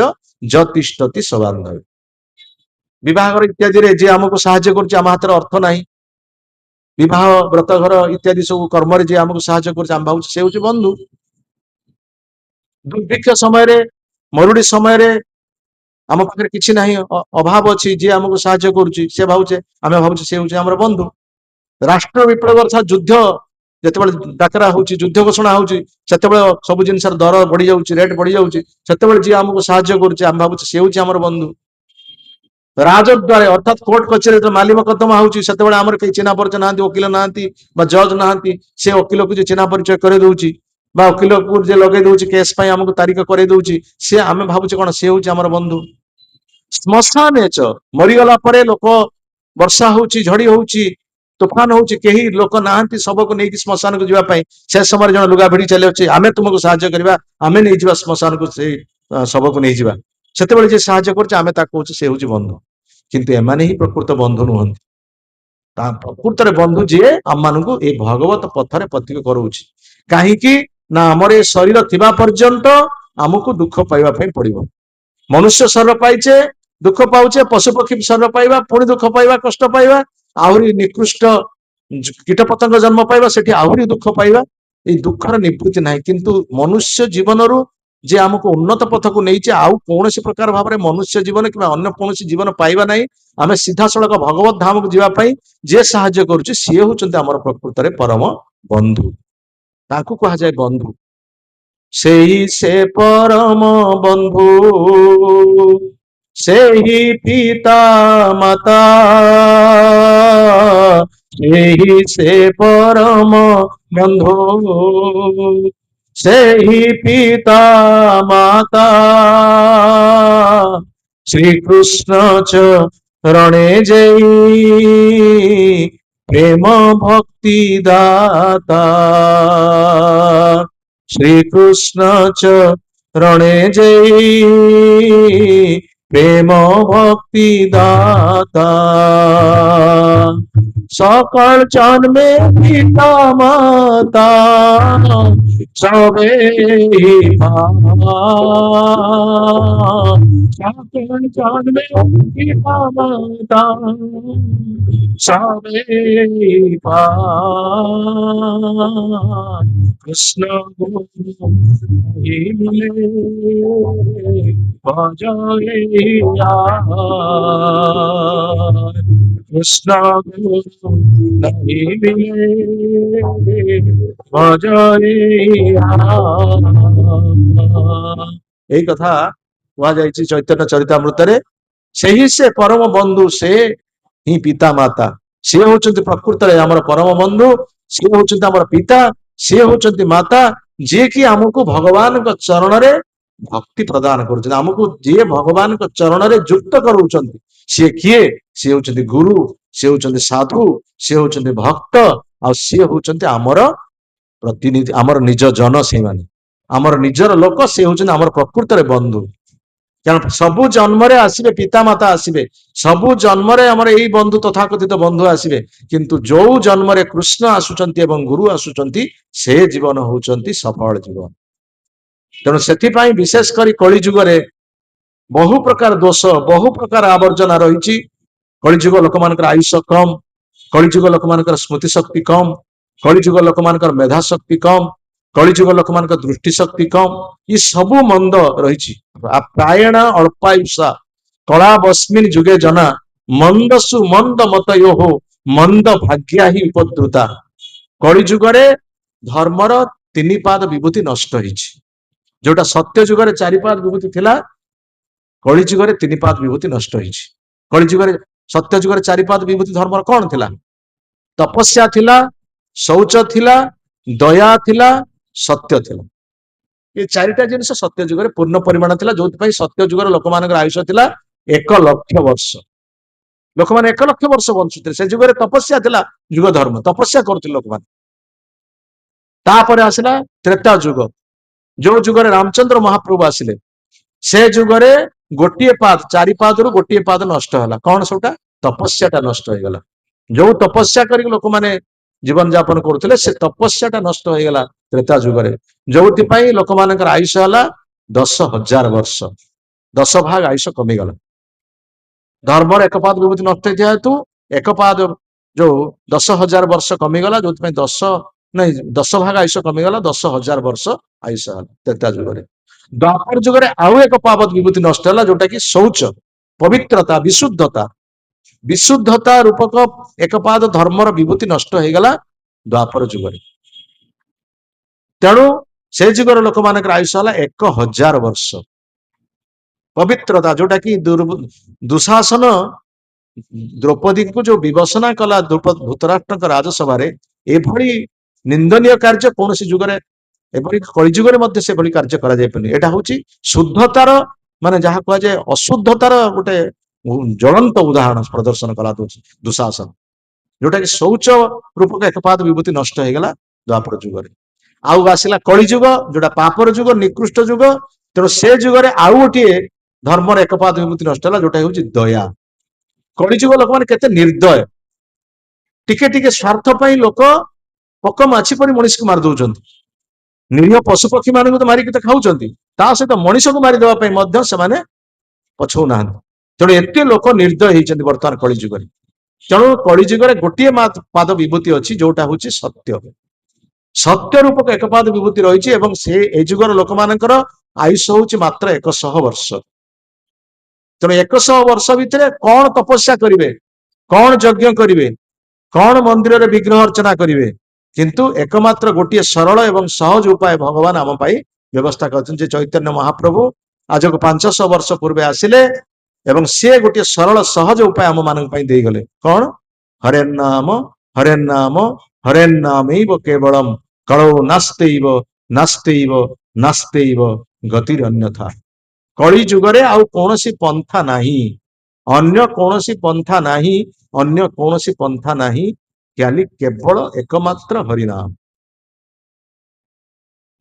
ଯତିଷ୍ଠତି ସବାନ୍ଧବେ। ବିବାହଘର ଇତ୍ୟାଦିରେ ଯିଏ ଆମକୁ ସାହାଯ୍ୟ କରୁଛି, ଆମ ହାତରେ ଅର୍ଥ ନାହିଁ, ବିବାହ ବ୍ରତଘର ଇତ୍ୟାଦି ସବୁ କର୍ମରେ ଯିଏ ଆମକୁ ସାହାଯ୍ୟ କରୁଛି, ଆମେ ଭାବୁଛୁ ସେ ହଉଛି ବନ୍ଧୁ। ଦୁର୍ଭିକ୍ଷ ସମୟରେ, ମରୁଡି ସମୟରେ, ଆମ ପାଖରେ କିଛି ନାହିଁ, ଅଭାବ ଅଛି, ଯିଏ ଆମକୁ ସାହାଯ୍ୟ କରୁଛି ଆମେ ଭାବୁଛେ ସେ ହଉଛି ଆମର ବନ୍ଧୁ। ରାଷ୍ଟ୍ର ବିପ୍ଳବ ଅର୍ଥାତ୍ ଯୁଦ୍ଧ ଯେତେବେଳେ ଡାକରା ହଉଛି, ଯୁଦ୍ଧ ଘୋଷଣା ହଉଛି, ସେତେବେଳେ ସବୁ ଜିନିଷର ଦର ବଢି ଯାଉଛି, ରେଟ୍ ବଢି ଯାଉଛି, ସେତେବେଳେ ଯିଏ ଆମକୁ ସାହାଯ୍ୟ କରୁଛି ଆମେ ଭାବୁଛେ ସେ ହଉଛି ଆମର ବନ୍ଧୁ। ରାଜଦ୍ୱାରେ ଅର୍ଥାତ୍ କୋର୍ଟ କଚେରୀ ଯେତେବେଳେ ମାଲି ମକଦ୍ଦମା ହଉଛି, ସେତେବେଳେ ଆମର କେହି ଚିହ୍ନା ପରିଚୟ ନାହାନ୍ତି, ଓକିଲ ନାହାନ୍ତି ବା ଜଜ୍ ନାହାନ୍ତି, ସେ ଓକିଲକୁ ଯେ ଚିହ୍ନା ପରିଚୟ କରେଇ ଦଉଛି ବା ଓକିଲକୁ ଯେ ଲଗେଇ ଦଉଛି କେସ୍ ପାଇଁ, ଆମକୁ ତାରିଖ କରେଇ ଦଉଛି, ସେ ଆମେ ଭାବୁଛେ କଣ ସେ ହଉଛି ଆମର ବନ୍ଧୁ। ଶ୍ମଶାନେ ଚ, ମରିଗଲା ପରେ ଲୋକ, ବର୍ଷା ହଉଛି, ଝଡି ହଉଛି, ତୁଫାନ ହଉଛି, କେହି ଲୋକ ନାହାନ୍ତି ଶବକୁ ନେଇକି ଶ୍ମଶାନକୁ ଯିବା ପାଇଁ, ସେ ସମୟରେ ଜଣେ ଲୁଗା ଭିଡି ଚାଲିଯାଉଛି, ଆମେ ତୁମକୁ ସାହାଯ୍ୟ କରିବା, ଆମେ ନେଇଯିବା ଶ୍ମଶାନକୁ, ସେଇ ଶବକୁ ନେଇଯିବା, ସେତେବେଳେ ଯିଏ ସାହାଯ୍ୟ କରୁଛି ଆମେ ତାକୁ କହୁଛୁ ସେ ହଉଛି ବନ୍ଧୁ। କିନ୍ତୁ ଏମାନେ ହିଁ ପ୍ରକୃତ ବନ୍ଧୁ ନୁହନ୍ତି। ତା ପ୍ରକୃତରେ ବନ୍ଧୁ ଯିଏ ଆମମାନଙ୍କୁ ଏଇ ଭଗବତ ପଥରେ ପଥିକ କରଉଛି। କାହିଁକି ନା ଆମର ଏ ଶରୀର ଥିବା ପର୍ଯ୍ୟନ୍ତ ଆମକୁ ଦୁଃଖ ପାଇବା ପାଇଁ ପଡିବ। ମନୁଷ୍ୟ ଶରୀର ପାଇଛେ, ଦୁଃଖ ପାଉଛେ, ପଶୁପକ୍ଷୀ ଶରୀର ପାଇବା, ପୁଣି ଦୁଃଖ ପାଇବା, କଷ୍ଟ ପାଇବା, ଆହୁରି ନିକୃଷ୍ଟ କୀଟ ପତଙ୍ଗ ଜନ୍ମ ପାଇବା, ସେଠି ଆହୁରି ଦୁଃଖ ପାଇବା। ଏଇ ଦୁଃଖର ନିବୃତ୍ତି ନାହିଁ। କିନ୍ତୁ ମନୁଷ୍ୟ ଜୀବନରୁ ଯେ ଆମକୁ ଉନ୍ନତ ପଥକୁ ନେଇଛି, ଆଉ କୌଣସି ପ୍ରକାର ଭାବରେ ମନୁଷ୍ୟ ଜୀବନ କିମ୍ବା ଅନ୍ୟ କୌଣସି ଜୀବନ ପାଇବା ନାହିଁ। ଆମେ ସିଧାସଳଖ ଭଗବତ ଧାମକୁ ଯିବା ପାଇଁ ଯିଏ ସାହାଯ୍ୟ କରୁଛି, ସିଏ ହଉଛନ୍ତି ଆମର ପ୍ରକୃତରେ ପରମ ବନ୍ଧୁ, ତାଙ୍କୁ କୁହାଯାଏ ବନ୍ଧୁ। ସେହି ସେ ପରମ ବନ୍ଧୁ, ସେହି ପିତା ମାତା, ସେହି ସେ ପରମ ବନ୍ଧୁ ସେହି ପିତା ମାତା ଶ୍ରୀକୃଷ୍ଣ ଚରଣେ ଜೈ ପ୍ରେମ ଭକ୍ତି ଦାତା শ্রীকৃষ্ণ চরণে জয় প্রেম ভক্তি দাতা সকল জন্মে পিতা মাতা সবে সকল জন্মে পিতা মাতা সবে কৃষ্ণ ভজরে কৃষ্ণ নাহি মিলে ভজরে এই কথা কুହାଯାଇଛି ଚୈତନ୍ୟ ଚରିତାମୃତରେ। ସେହି ସେ ପରମ ବନ୍ଧୁ, ସେ ହିଁ ପିତା ମାତା, ସିଏ ହଉଛନ୍ତି ପ୍ରକୃତରେ ଆମର ପରମ ବନ୍ଧୁ, ସିଏ ହଉଛନ୍ତି ଆମର ପିତା, ସିଏ ହଉଛନ୍ତି ମାତା, ଯିଏକି ଆମକୁ ଭଗବାନଙ୍କ ଚରଣରେ ଭକ୍ତି ପ୍ରଦାନ କରୁଛନ୍ତି, ଆମକୁ ଯିଏ ଭଗବାନଙ୍କ ଚରଣରେ ଯୁକ୍ତ କରୁଛନ୍ତି। ସିଏ କିଏ? ସିଏ ହଉଛନ୍ତି ଗୁରୁ, ସିଏ ହଉଛନ୍ତି ସାଧୁ, ସିଏ ହଉଛନ୍ତି ଭକ୍ତ, ଆଉ ସିଏ ହଉଛନ୍ତି ଆମର ପ୍ରତିନିଧି, ଆମର ନିଜ ଜନ, ସେଇମାନେ ଆମର ନିଜର ଲୋକ, ସେ ହଉଛନ୍ତି ଆମର ପ୍ରକୃତରେ ବନ୍ଧୁ। କାରଣ ସବୁ ଜନ୍ମରେ ଆସିବେ ପିତା ମାତା ଆସିବେ, ସବୁ ଜନ୍ମରେ ଆମର ଏଇ ବନ୍ଧୁ ତଥାକଥିତ ବନ୍ଧୁ ଆସିବେ, କିନ୍ତୁ ଯୋଉ ଜନ୍ମରେ କୃଷ୍ଣ ଆସୁଛନ୍ତି ଏବଂ ଗୁରୁ ଆସୁଛନ୍ତି ସେ ଜୀବନ ହଉଛନ୍ତି ସଫଳ ଜୀବନ। ତେଣୁ ସେଥିପାଇଁ ବିଶେଷ କରି କଳି ଯୁଗରେ ବହୁ ପ୍ରକାର ଦୋଷ, ବହୁ ପ୍ରକାର ଆବର୍ଜନା ରହିଛି। କଳିଯୁଗ ଲୋକମାନଙ୍କର ଆୟୁଷ କମ, କଳିଯୁଗ ଲୋକମାନଙ୍କର ସ୍ମୃତି ଶକ୍ତି କମ, କଳିଯୁଗ ଲୋକମାନଙ୍କର ମେଧା ଶକ୍ତି କମ, କଳିଯୁଗ ଲୋକମାନଙ୍କର ଦୃଷ୍ଟି ଶକ୍ତି କମ, ଏ ସବୁ ମନ୍ଦ ରହିଛି। ପ୍ରାୟଣ ଅଳ୍ପାୟୁଷା କଳା ବସ୍ମିନ୍ ଯୁଗେ ଜନା ମନ୍ଦସୁ ମନ୍ଦ ମତୟୋ ମନ୍ଦ ଭାଗ୍ୟା ହିଁ ଉପଦ୍ରୁତା। କଳିଯୁଗରେ ଧର୍ମର 3 ପାଦ ବିଭୂତି ନଷ୍ଟ ହେଇଛି। ଯୋଉଟା ସତ୍ୟ ଯୁଗରେ 4 ପାଦ ବିଭୂତି ଥିଲା, କଳିଯୁଗରେ 3 ପାଦ ବିଭୂତି ନଷ୍ଟ ହେଇଛି। କଳିଯୁଗରେ ସତ୍ୟ ଯୁଗରେ 4 ପାଦ ବିଭୂତି ଧର୍ମର କଣ ଥିଲା? ତପସ୍ୟା ଥିଲା, ଶୌଚ ଥିଲା, ଦୟା ଥିଲା, ସତ୍ୟ ଥିଲା। ଏ 4ଟା ଜିନିଷ ସତ୍ୟ ଯୁଗରେ ପୂର୍ଣ୍ଣ ପରିମାଣ ଥିଲା, ଯୋଉଥିପାଇଁ ସତ୍ୟ ଯୁଗର ଲୋକମାନଙ୍କର ଆୟୁଷ ଥିଲା 1 ଲକ୍ଷ ବର୍ଷ। ଲୋକମାନେ 1 ଲକ୍ଷ ବର୍ଷ ବଞ୍ଚୁଥିଲେ। ସେ ଯୁଗରେ ତପସ୍ୟା ଥିଲା, ଯୁଗ ଧର୍ମ ତପସ୍ୟା କରୁଥିଲେ ଲୋକମାନେ। ତାପରେ ଆସିଲା ତ୍ରେତା ଯୁଗ, ଯୋଉ ଯୁଗରେ ରାମଚନ୍ଦ୍ର ମହାପ୍ରଭୁ ଆସିଲେ। ସେ ଯୁଗରେ ଗୋଟିଏ ପାଦ, 4 ପାଦରୁ ଗୋଟିଏ ପାଦ ନଷ୍ଟ ହେଲା। କଣ ସେଟା? ତପସ୍ୟାଟା ନଷ୍ଟ ହେଇଗଲା। ଯୋଉ ତପସ୍ୟା କରିକି ଲୋକମାନେ ଜୀବନ ଯାପନ କରୁଥିଲେ, ସେ ତପସ୍ୟାଟା ନଷ୍ଟ ହେଇଗଲା ତ୍ରେତା ଯୁଗରେ, ଯୋଉଥିପାଇଁ ଲୋକମାନଙ୍କର ଆୟୁଷ ହେଲା 10,000 ବର୍ଷ। 10 ଭାଗ ଆୟୁଷ କମିଗଲା। ଧର୍ମର 1 ପାଦ ବିଭୂତି ନଷ୍ଟ ହେଇଥିବା ହେତୁ 1 ପାଦ ଯୋଉ 10,000 ବର୍ଷ କମିଗଲା, ଯୋଉଥିପାଇଁ 10 ଭାଗ ଆୟୁଷ କମିଗଲା, 10,000 ବର୍ଷ ଆୟୁଷ ହେଲା ତ୍ରେତା ଯୁଗରେ। ଦ୍ୱାପର ଯୁଗରେ ଆଉ 1 ପାଦ ବିଭୂତି ନଷ୍ଟ ହେଲା, ଯୋଉଟା କି ଶୌଚ, ପବିତ୍ରତା, ବିଶୁଦ୍ଧତା। ବିଶୁଦ୍ଧତା ରୂପକ 1 ପାଦ ଧର୍ମର ବିଭୂତି ନଷ୍ଟ ହେଇଗଲା ଦ୍ୱାପର ଯୁଗରେ। ତେଣୁ ସେ ଯୁଗର ଲୋକମାନଙ୍କର ଆୟୁଷ ହେଲା 1,000 ବର୍ଷ। ପବିତ୍ରତା, ଯୋଉଟା କି ଦୁଶାସନ ଦ୍ରୌପଦୀଙ୍କୁ ଯୋଉ ବିବସନା କଲା ଧୃତରାଷ୍ଟ୍ରଙ୍କ ରାଜସଭାରେ, ଏଭଳି ନିନ୍ଦନୀୟ କାର୍ଯ୍ୟ କୌଣସି ଯୁଗରେ, ଏଭଳି କଳିଯୁଗରେ ମଧ୍ୟ ସେଭଳି କାର୍ଯ୍ୟ କରାଯାଇପାରୁନି। ଏଇଟା ହଉଛି ଶୁଦ୍ଧତାର, ମାନେ ଯାହା କୁହାଯାଏ ଅଶୁଦ୍ଧତାର ଗୋଟେ ଜ୍ୱଳନ୍ତ ଉଦାହରଣ ପ୍ରଦର୍ଶନ କଲା ଦୁଶାସନ, ଯୋଉଟା କି ଶୌଚ ରୂପକ 1 ପାଦ ବିଭୂତି ନଷ୍ଟ ହେଇଗଲା ଦ୍ୱାପର ଯୁଗରେ। ଆଉ ଆସିଲା କଳିଯୁଗ, ଯୋଉଟା ପାପର ଯୁଗ, ନିକୃଷ୍ଟ ଯୁଗ। ତେଣୁ ସେ ଯୁଗରେ ଆଉ ଗୋଟିଏ ଧର୍ମର 1 ପାଦ ବିଭୂତି ନଷ୍ଟ ହେଲା, ଯୋଉଟା ହେଉଛି ଦୟା। କଳିଯୁଗ ଲୋକମାନେ କେତେ ନିର୍ଦ୍ଦୟ, ଟିକେ ଟିକେ ସ୍ୱାର୍ଥ ପାଇଁ ଲୋକ ପୋକ ମାଛି ପରି ମଣିଷକୁ ମାରି ଦଉଛନ୍ତି। ନିରୀହ ପଶୁ ପକ୍ଷୀ ମାନଙ୍କୁ ତ ମାରିକି ତ ଖାଉଛନ୍ତି, ତା ସହିତ ମଣିଷକୁ ମାରିଦେବା ପାଇଁ ମଧ୍ୟ ସେମାନେ ପଛଉନାହାନ୍ତି। ତେଣୁ ଏତେ ଲୋକ ନିର୍ଦ୍ଦୟ ହେଇଛନ୍ତି ବର୍ତ୍ତମାନ କଳିଯୁଗରେ। ତେଣୁ କଳିଯୁଗରେ ଗୋଟିଏ ପାଦ ବିଭୂତି ଅଛି, ଯୋଉଟା ହଉଛି ସତ୍ୟ। ସତ୍ୟ ରୂପକ 1 ପାଦ ବିଭୂତି ରହିଛି, ଏବଂ ସେ ଏ ଯୁଗର ଲୋକମାନଙ୍କର ଆୟୁଷ ହଉଛି ମାତ୍ର 100 ବର୍ଷ। ତେଣୁ 100 ବର୍ଷ ଭିତରେ କଣ ତପସ୍ୟା କରିବେ, କଣ ଯଜ୍ଞ କରିବେ, କଣ ମନ୍ଦିରରେ ବିଗ୍ରହ ଅର୍ଚ୍ଚନା କରିବେ, କିନ୍ତୁ ଏକମାତ୍ର ଗୋଟିଏ ସରଳ ଏବଂ ସହଜ ଉପାୟ ଭଗବାନ ଆମ ପାଇଁ ବ୍ୟବସ୍ଥା କରିଛନ୍ତି। ଯେ ଚୈତନ୍ୟ ମହାପ୍ରଭୁ ଆଜକୁ 500 ବର୍ଷ ପୂର୍ବେ ଆସିଲେ, ଏବଂ ସିଏ ଗୋଟିଏ ସରଳ ସହଜ ଉପାୟ ଆମ ମାନଙ୍କ ପାଇଁ ଦେଇଗଲେ। କଣ? ହରେନ୍ ନାମ ହରେନ୍ ନାମ ହରେନ୍ ନାମୈବ କେବଳମ୍ कलौ नास्तेइव नास्तेइव नास्तेइव गतिर अन्यथा। कली जुगरे आउ कौनसी पंथा नाही, अन्य कौनसी पंथा नाही, अन्य कौनसी पंथा नाही, खाली केवल एकमात्र हरिनाम।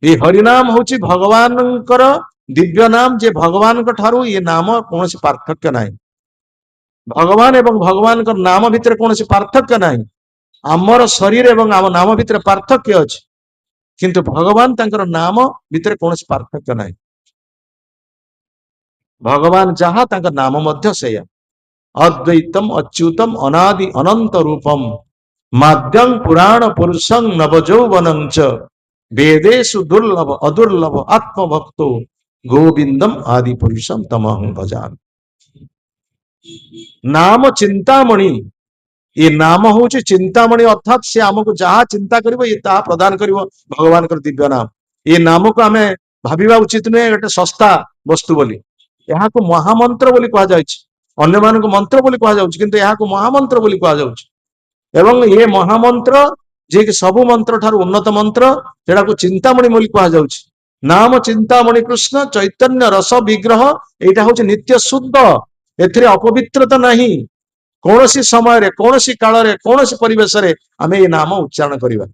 ये हरिनाम होची भगवानंकर दिव्य नाम, जे भगवान ठारू ये नाम कौनसी पार्थक्य नाही। भगवान एवं भगवान का नाम भितर कौनसी पार्थक्य नाही। आमर शरीर एवं आम नाम भितर पार्थक्य अछि, किंतु भगवान तांकर नाम भितर कौनसी पार्थक्य नाही। भगवान जहा तांकर नाम मध्य सेया। अद्वैतम अच्युतम अनादि अनंत रूपम माध्यम पुराण पुरुषं नवजौवनं च वेदेषु दुर्लभ अदुर्लभ आत्मभक्तो गोविंदम आदि पुरुषम तमहं भजामि। नाम चिंतामणि, ये नाम हूँ चिंतामणि, अर्थात से आमको जहाँ चिंता करिवो ये ताहा प्रदान करिवो भगवान कर दिव्य नाम। ये नाम को आमे भाबिबा उचित नुहे गोटे सस्ता वस्तु बोली। यहाँ को महामंत्र बोली कहा जायछि, अन्य मानक मंत्र बोली कहा जाउछि, किंतु यहाँ को महामंत्र बोली कहा जाउछि। एवं ये महामंत्र जे कि सबु मंत्र ठार उन्नत मंत्र, जेड़ा को चिंतामणि बोली कहा जाउछि। नाम चिंतामणि कृष्ण चैतन्य रस विग्रह, एटा होछि नित्य शुद्ध, एथिरे अपवित्रता नहीं। कौनसी समय रे, कौनसी काल रे, कौनसी परिवेश रे आमे ये नाम उच्चारण करिबा।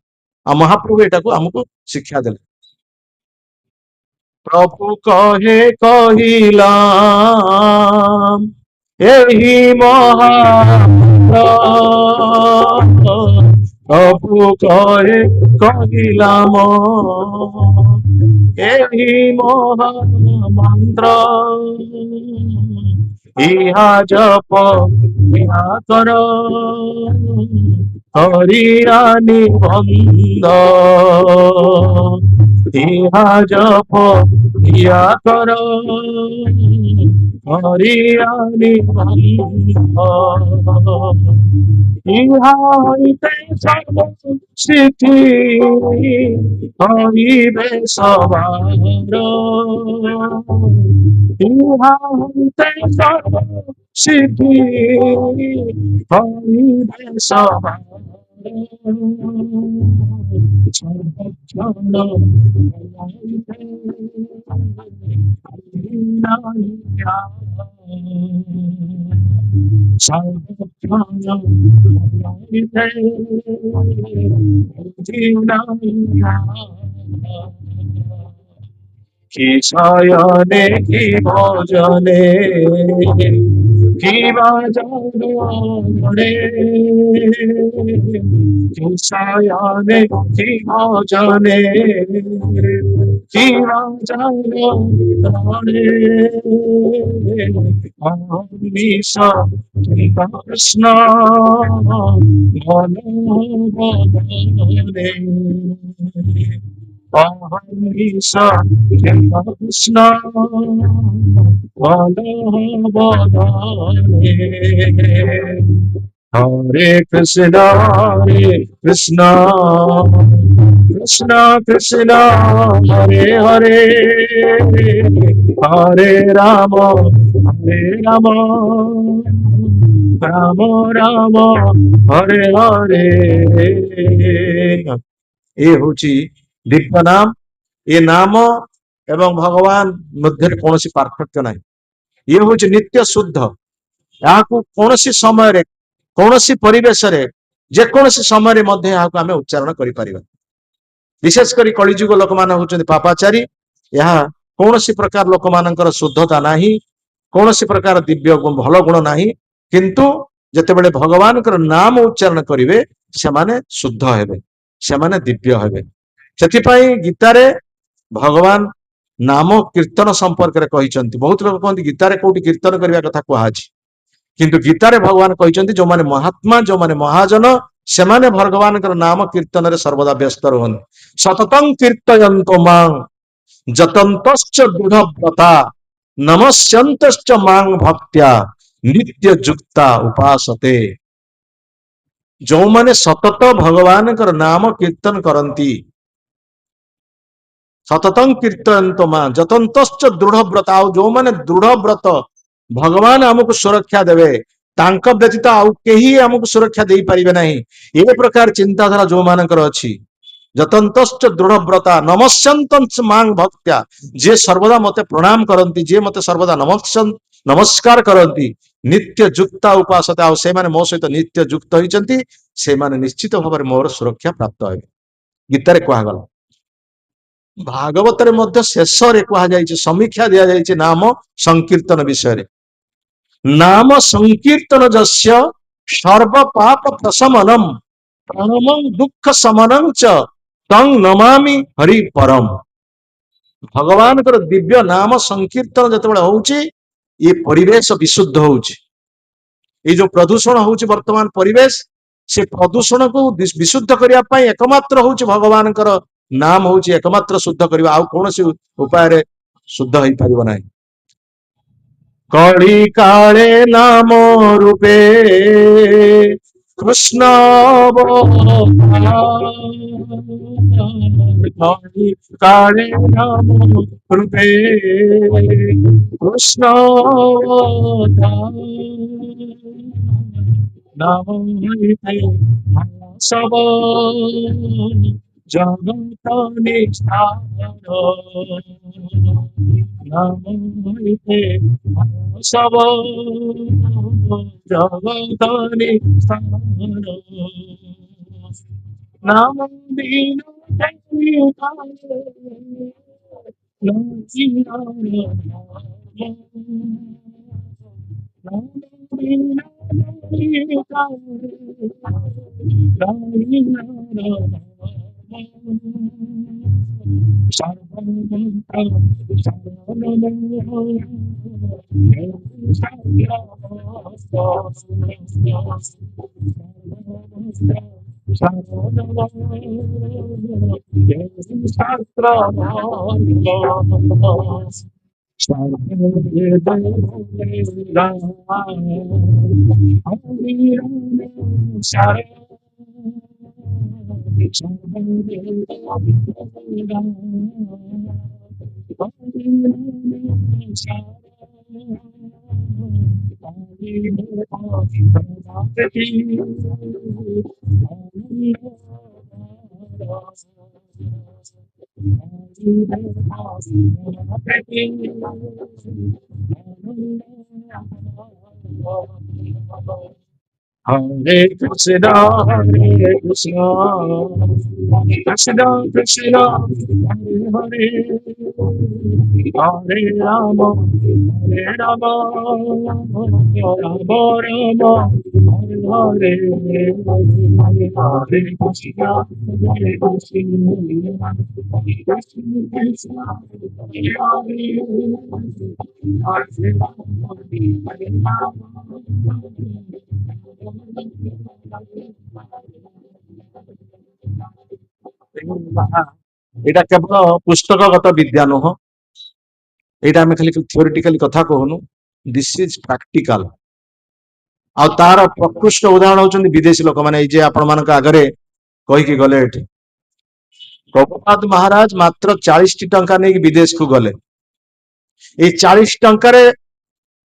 आ महाप्रभु एटा को हमको शिक्षा देले। प्रभु कहे कहिला एही महामंत्र, प्रभु कहे कहिलाम एही महामंत्र, इहा जप इहा कर हरिया निबंध, इहा जप इहा कर हरिया निबंध, इहा हइते सर्व सिद्धि हरिबे सवार, इहा हइते सर्व सिद्धि हरिबे सवार, सर्वक्षण कि शयने कि भोजने कि बाजारे, कि शयने कि भोजने कि बाजारे, अहर्निश कृष्ण मनोबोधने, अहर्निश कृष्ण मनोबोधने, हरे कृष्ण कृष्ण कृष्ण हरे हरे, हरे राम राम राम हरे हरे। ये होची दिव्य नाम। ये नाम एवं भगवान मध्य कौन पार्थक्य नहीं। ये हूँ नित्य शुद्ध। यहाँ कौन समय रे, कौन परिवेश रे, जेकोसी समय आम उच्चारण कर। विशेषकर कलिजुग लोक मान होचंदी पापाचारी। यहाँ कौन प्रकार लोक मानकर शुद्धता नहीं, कौन प्रकार दिव्य भल गुण नहीं, किंतु जेतेबेले भगवान नाम उच्चारण करेंगे से माने शुद्ध हेबे, से माने दिव्य हेबे। सेथिपाई गीतारे भगवान नाम कीर्तन संपर्क में कहिसंती। बहुत लोग कहते गीतारे कोठी कीर्तन करबा कथा कुआछि, किंतु गीतारे भगवान कहिसंती जो माने महात्मा, जो माने महाजन, से माने भगवान नाम कीर्तन रे सर्वदा व्यस्त रहन। सततं कीर्तयन्तो मां जतन्तश्च दृढ़व्रता नमस्यन्तश्च मां भक्त्या नित्य जुक्ता उपासते। जो माने सतत भगवान नाम कीर्तन करंती, सततं कीर्तयन्तो मां जतन्तश्च दृढ़व्रता, जो माने दृढ़व्रत भगवान हमको सुरक्षा देवे, तांका व्यतीत आउ केही हमको सुरक्षा दे पारिबे नहीं। ए प्रकार चिंताधारा जो मानकर अछि, ଯତନ୍ତଶ୍ଚ ଦୃଢବ୍ରତା ନମସ୍ୟନ୍ତଂ ମାଂ ଭକ୍ତ୍ୟା, ଯିଏ ସର୍ବଦା ମତେ ପ୍ରଣାମ କରନ୍ତି, ଯିଏ ମତେ ସର୍ବଦା ନମସ୍କାର କରନ୍ତି, ନିତ୍ୟ ଯୁକ୍ତା ଉପାସତା, ଆଉ ସେମାନେ ମୋ ସହିତ ନିତ୍ୟ ଯୁକ୍ତ ହେଇଛନ୍ତି, ସେମାନେ ନିଶ୍ଚିତ ଭାବରେ ମୋର ସୁରକ୍ଷା ପ୍ରାପ୍ତ ହେବେ। ଗୀତାରେ କୁହାଗଲା। ଭାଗବତରେ ମଧ୍ୟ ଶେଷରେ କୁହାଯାଇଛି, ସମୀକ୍ଷା ଦିଆଯାଇଛି ନାମ ସଂକୀର୍ତ୍ତନ ବିଷୟରେ। ନାମ ସଂକୀର୍ତ୍ତନ ଯସ୍ୟ ସର୍ବ ପାପ ପ୍ରଶମନମ୍ ପ୍रणमं दुख समनं च तं नमामि हरि परम। भगवान दिव्य नाम संकीर्तन जितेबाला होउची, ये परिवेश विशुद्ध होउची। ये जो प्रदूषण होउची वर्तमान परिवेश, से प्रदूषण को विशुद्ध करिया पई एकमात्र होउची भगवान नाम होउची एकमात्र शुद्ध करिवा, आउ कोनोसी उपाय रे शुद्ध होई परिबो नाही। कळी काळे नाम रूपे कृष्ण काळे नाम रूपे कृष्ण नाम सब जगत निष्ठान नाम सब जगत निष्ठान नाम बिनु Hare Krishna, Hare Krishna, Krishna Krishna, Hare Hare, Hare Rama, Hare Rama, Rama Rama, Hare Hare, Hare Krishna, Hare Krishna, Krishna Krishna, Hare Hare, Hare এটা কেবল পুস্তকগত বিদ্যা নুহ, এটা আমি খালি থিওরিটিକାଲି କଥା କହୁନୁ, ଦିସ୍ ଇଜ ପ୍ରାକ୍ଟିକାଲ। ଆଉ ତାର ପ୍ରକୃଷ୍ଟ ଉଦାହରଣ ହଉଛନ୍ତି ବିଦେଶୀ ଲୋକମାନେ। ଏଇ ଯେ ଆପଣ ମାନଙ୍କ ଆଗରେ କହିକି ଗଲେ, ଏଠି ପ୍ରଭୁପାଦ ମହାରାଜ ମାତ୍ର 40ଟି ଟଙ୍କା ନେଇକି ବିଦେଶକୁ ଗଲେ। ଏଇ 40 ଟଙ୍କାରେ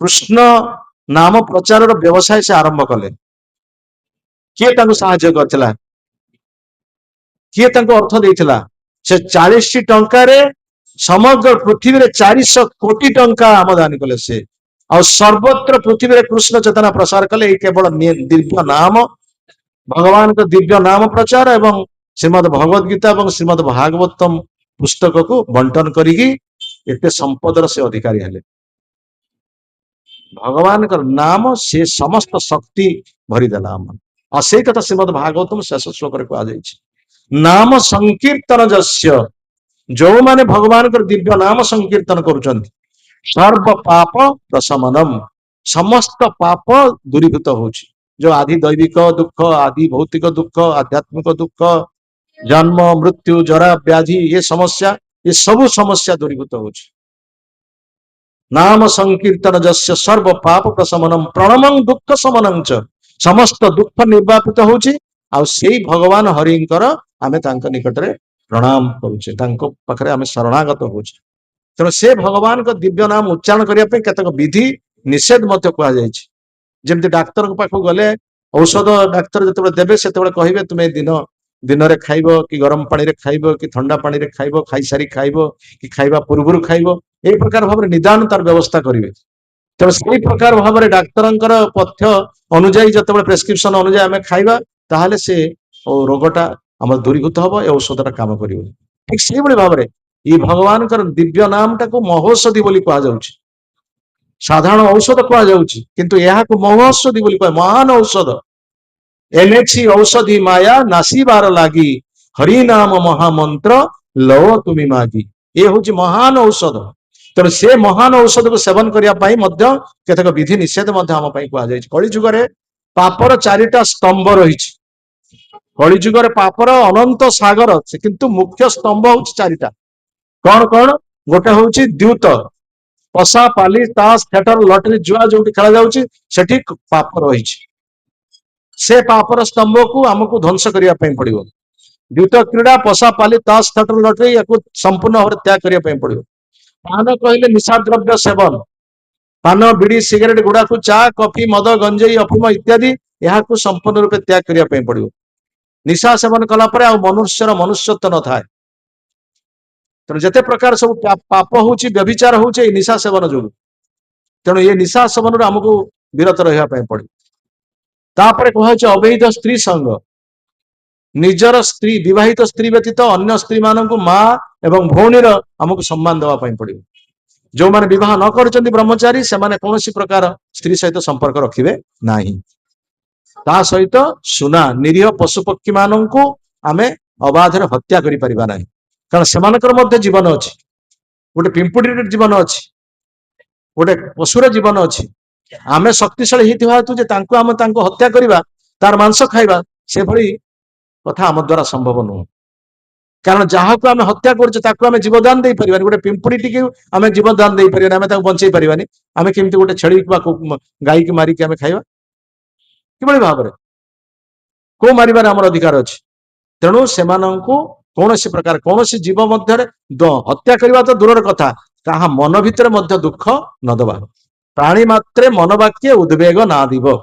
କୃଷ୍ଣ ନାମ ପ୍ରଚାରର ବ୍ୟବସାୟ ସେ ଆରମ୍ଭ କଲେ। କିଏ ତାଙ୍କୁ ସାହାଯ୍ୟ କରିଥିଲା? କିଏ ତାଙ୍କୁ ଅର୍ଥ ଦେଇଥିଲା? ସେ 40ଟି ଟଙ୍କାରେ ସମଗ୍ର ପୃଥିବୀରେ 400 କୋଟି ଟଙ୍କା ଆମଦାନୀ କଲେ ସେ, ଆଉ ସର୍ବତ୍ର ପୃଥିବୀରେ କୃଷ୍ଣ ଚେତନା ପ୍ରସାର କଲେ। ଏଇ କେବଳ ଦିବ୍ୟ ନାମ, ଭଗବାନଙ୍କ ଦିବ୍ୟ ନାମ ପ୍ରଚାର ଏବଂ ଶ୍ରୀମଦ ଭଗବତ ଗୀତା ଏବଂ ଶ୍ରୀମଦ ଭାଗବତମ ପୁସ୍ତକକୁ ବଣ୍ଟନ କରିକି ଏତେ ସମ୍ପଦର ସେ ଅଧିକାରୀ ହେଲେ। ଭଗବାନଙ୍କର ନାମ ସେ ସମସ୍ତ ଶକ୍ତି ଭରିଦେଲା ଆମ, ଆଉ ସେଇ କଥା ଶ୍ରୀମଦ ଭାଗବତମ ଶେଷ ଶ୍ଲୋକରେ କୁହାଯାଇଛି। ନାମ ସଂକୀର୍ତ୍ତନ ଯସ୍ୟ, ଯୋଉମାନେ ଭଗବାନଙ୍କର ଦିବ୍ୟ ନାମ ସଂକୀର୍ତ୍ତନ କରୁଛନ୍ତି, ସର୍ବ ପାପ ପ୍ରଶମନମ, ସମସ୍ତ ପାପ ଦୂରୀଭୂତ ହଉଛି। ଯୋଉ ଆଦି ଦୈବିକ ଦୁଃଖ, ଆଦି ଭୌତିକ ଦୁଃଖ, ଆଧ୍ୟାତ୍ମିକ ଦୁଃଖ, ଜନ୍ମ ମୃତ୍ୟୁ ଜରା ବ୍ୟାଧି, ଏ ସମସ୍ୟା, ଏ ସବୁ ସମସ୍ୟା ଦୂରୀଭୂତ ହଉଛି। नाम संकीर्तन जस्य सर्व पाप प्रशमनम प्रणमं दुख समनं च, समस्त दुख निर्वापित होउची। आउ सेई भगवान हरिंकर आमे तांक निकटरे प्रणाम करूचे, तांको पाखरे आमे शरणागत होउचे। तेणु से भगवान को दिव्य नाम उच्चारण करिया पे केतक विधि निषेध मध्य कुआ जायछि। जेमति डाक्टर को पाखु गले औषध डाक्तर जतबे देबे सेतबे कहिबे तुमे दिन दिन में खाइब कि गरम पानी रे खाइब कि ठंडा पानी रे खाइब खाई सारी खाइब कि खाइबा पूर्व खाइब ए प्रकार भाव निदान तार व्यवस्था करेंगे तेज से प्रकार भाव में डाक्तर पथ्य अनुजाई जो प्रेस्क्रिप्शन अनुजाई आम खाइबा ताहले से रोगटा आम दूरीभूत हम ए औषधटा कम कर ठीक से भाव में ये भगवान दिव्य नाम टाक महौषधि बोली कहुच्छे साधारण औषध कहुच्छी किंतु यह महौषधि बोली कह महान औषध एनेछि औषधि माया नासीबार लागी हरिनाम महामंत्र लव तुमी मागी ये हूँ महान औषध तेणु से महान औषध को सेवन करने केतक विधि निषेध आम कलिजुगे पापर चारिटा स्तंभ रही कलिजुगे पापर अनंत सागर किंतु मुख्य स्तंभ हूँ चारिटा कौन कौन गोटे हूँ द्यूत पशा पाली ताश थिएटर लटरी जुआ जो खेला जाऊँगी पाप रही से पापर स्तंभ को आमको ध्वंस करने पड़ो द्यूत क्रीड़ा पशा पाली ताश थिएटर लटरी या संपूर्ण भाव त्याग करने पड़ो पान कहले निशा द्रव्य सेवन पान बीड़ी सिगरेट गुड़ा को चा कॉफी मद गंजेई अफीम इत्यादि यह संपूर्ण रूपे त्याग करने पड़ो निशा सेवन कलापर मनुष्यर मनुष्यत्व न था तेणु जिते प्रकार सब पाप हूँ व्यभिचार हूँ निशा सेवन जो तेणु ये निशा सेवन आमको विरत रहा पड़े तापर कह अवैध स्त्री संग निजर स्त्री विवाहित स्त्री व्यतीत अन्य स्त्री मान माँ एवं भौणीर आमको सम्मान देवाई पड़ो जो मैंने विवाह न कर ब्रह्मचारी से कौन प्रकार स्त्री सहित संपर्क रखिए ना ता सहित सुना निरीह पशुपक्षी मान को आम अबाधर हत्या करा कारण से जीवन अच्छी गोटे पिंपुड़ी जीवन अच्छी गोटे पशुर जीवन अच्छी आम शक्तिशाली हेतु हत्या करवा तार मांस खाइबा से भली कथा आम द्वारा संभव नुह कारण जहाँ को आम हत्या कर जीवदान दे पार गोटे पिंपुड़ी टी आम जीवदान दे पार आम बचे पारानी आम केमती गोटे छेली गाई की मारिक आम खाइबा कि भाव में को मारिबार आमर अधिकार अच्छी तेणु से कौन प्रकार कौन जीव मध्य हत्या करने तो दूर कथा ता मन भितर दुख न दबा प्राणी मात्रे मन वाक्य उद्वेग ना दिव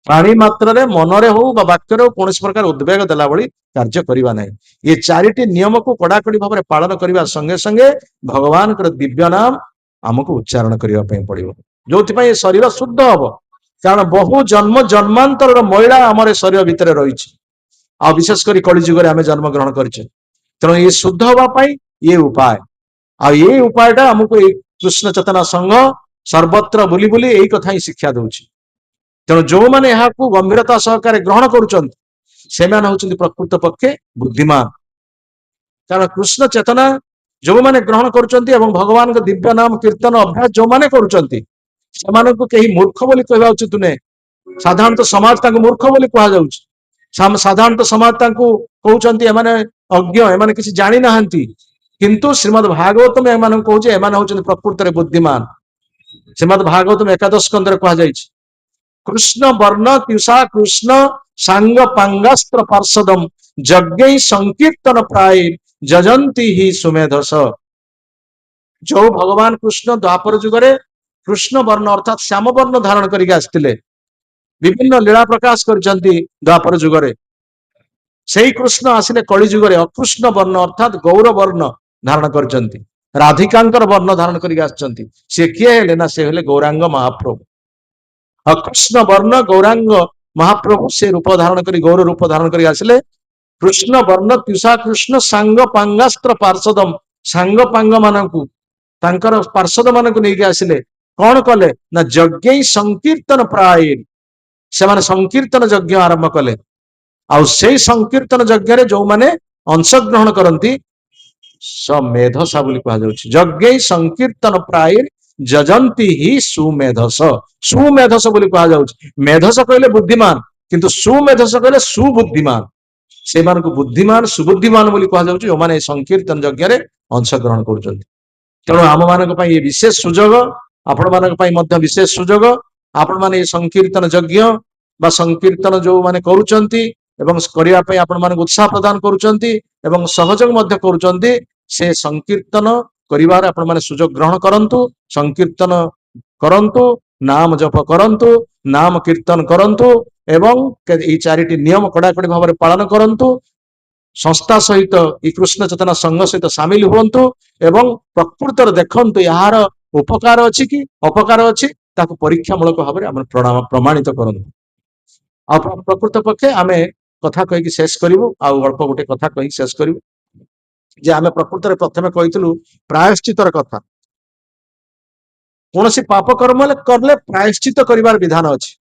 प्राणी मात्र मनरे हो वाक्य कौन प्रकार उद्वेग देला भली कार्य करवा ना ये चारिटी नियम को कड़ाकड़ी भाव में पालन करने संगे संगे भगवान दिव्य नाम आमको उच्चारण करने पड़ो जो शरीर शुद्ध हम कारण बहु जन्म जन्मांतर महिला आम शरीर भितर रही आ विशेषकर कलिजुगे आम जन्म ग्रहण करें तेणु ये शुद्ध हाँपाई ये उपाय ये उपायटा आमको कृष्ण चेतना संघ सर्वत्र बुली बुली यही कथा ही शिक्षा दूची तेणु जो मैंने यहाँ गंभीरता सहकार ग्रहण करुँच प्रकृत पक्षे बुद्धिमान कारण कृष्ण चेतना जो मैंने ग्रहण करुँच भगवान दिव्य नाम कीर्तन अभ्यास जो मैंने करुँच मूर्ख बोली कहवा उचित नुहे साधारणतः समाज मूर्ख बोली कहुच्छी साधारणतः समाज कहते अज्ञ एमाने किसी जानी ना किंतु श्रीमद भागवतम एम कहे एम हूँ प्रकृत बुद्धिमान श्रीमद भागवतम एकादश स्कंदर कहुई कृष्ण वर्ण त्युषा कृष्ण सांग पांगास्त्र पार्षदम यज्ञ संकीर्तन प्राय जजंती ही सुमेधस जो भगवान कृष्ण द्वापर जुगरे कृष्ण वर्ण अर्थात श्याम वर्ण धारण करके आसते विभिन्न लीला प्रकाश करछंती द्वापर जुगरे से कृष्ण आसिले कलि जुगरे अकृष्ण वर्ण अर्थात गौर वर्ण धारण करछंती राधिकांकर वर्ण धारण करके आसछंती से किए हेले ना से हेले गौरांग महाप्रभु अकृष्ण वर्ण गौरांग महाप्रभु से रूप धारण करी गौर रूप धारण करके आसिले कृष्ण वर्ण त्युषा कृष्ण सांग पांगास्त्र पार्षदम सांग पांग मानकु तांकर पार्षद मानकु नेकी आसिले कौन कले ना यज्ञ संकीर्तन प्राय से संकीर्तन यज्ञ आरंभ कले आ संकीर्तन यज्ञ जो मैंने अंशग्रहण करती मेधसा बोली कहुच्छी यज्ञ संकीर्तन प्राय जजंती ही सुमेधस सुमेधस बोली कहुच्छी मेधस कहले बुद्धिमान किंतु सुमेधस कहले सुबुद्धिमान से बुद्धिमान सुबुद्धिमान बोली कहुच्छी जो मैंने संकीर्तन यज्ञ अंशग्रहण कर तेणु आम मान ये विशेष सुजोग आपण मान विशेष सुजोग आपण मैंने संकीर्तन यज्ञ बा संकीर्तन जो मैंने करुचंती एवं करने आपण मान उत्साह प्रदान करुचंती एवं सहयोग मध्य करुचंती से संकीर्तन करिवार आपण माने सुजोग ग्रहण करंतु संकीर्तन करंतु नाम जप करंतु नाम कीर्तन करंतु एवं ये चारिटी नियम कड़ाकड़ी भाव में पालन करंतु संस्था सहित ई कृष्ण चेतना संघ सहित सामिल हुंतु एवं प्रकृतर देखंतु यार उपकार अछि कि अपकार अछि ताको परीक्षामूलक भाव में प्रमाणित करंतु आ प्रकृत पक्षे आमे कथा कहि शेष करिवु आ अल्प गोटे कथा कहि शेष करिवु जे आमे प्रकृतर प्रथमे कहितलु प्रायश्चितर कथा कौन सी पाप कर्म करले प्रायश्चित करिवार विधान अछि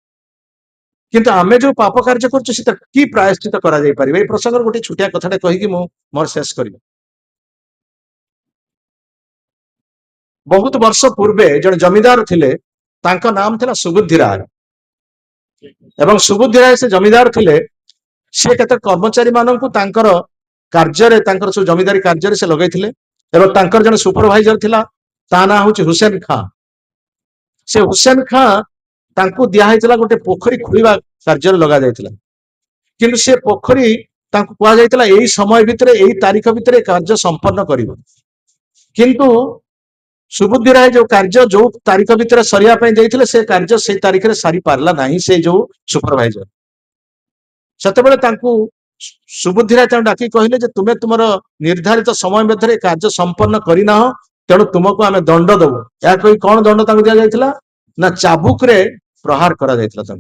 किंतु आमे जो पाप कार्य करछु सेता की प्रायश्चित करा जाय परिबे ए प्रसंग गोटे छुटिया कथाटे कहि कि मो मोर शेष करिवु बहुत वर्ष पूर्वे जन जमीदार थिले तांका नाम थिला सुबुद्धि राय एवं सुबुद्धि राय से जमीदार थिले से केते कर्मचारी माननकु तांकर कार्य तांकर सब जमीदारी कार्य से लगैथिले एवं तांकर जन सुपरवाइजर थिला ता ना होची हुसैन खां से हुसैन खां तांकु दिया हैतला गोटे पोखरी खुलिबा कार्य लगा जायतिला किंतु से पोखरी तांकु कुआ जायतिला एई समय भितरे एई तारीख भितरे कार्य संपन्न करिवो किंतु सुबुद्धि राय जो कार्य जो तारीख भितर सरिया जाइए से कार्य से तारीख में सारी पार्ला नहीं से जो सुपरवाइजर से सुबुद्धि राय डाकी कहले जे तुम्हें तुम निर्धारित समय मध्य कार्य संपन्न करना तेणु तुमको आम दंड दबु या कही कौन दंड दि जाइए ना चाबुक रे प्रहार करा जाइए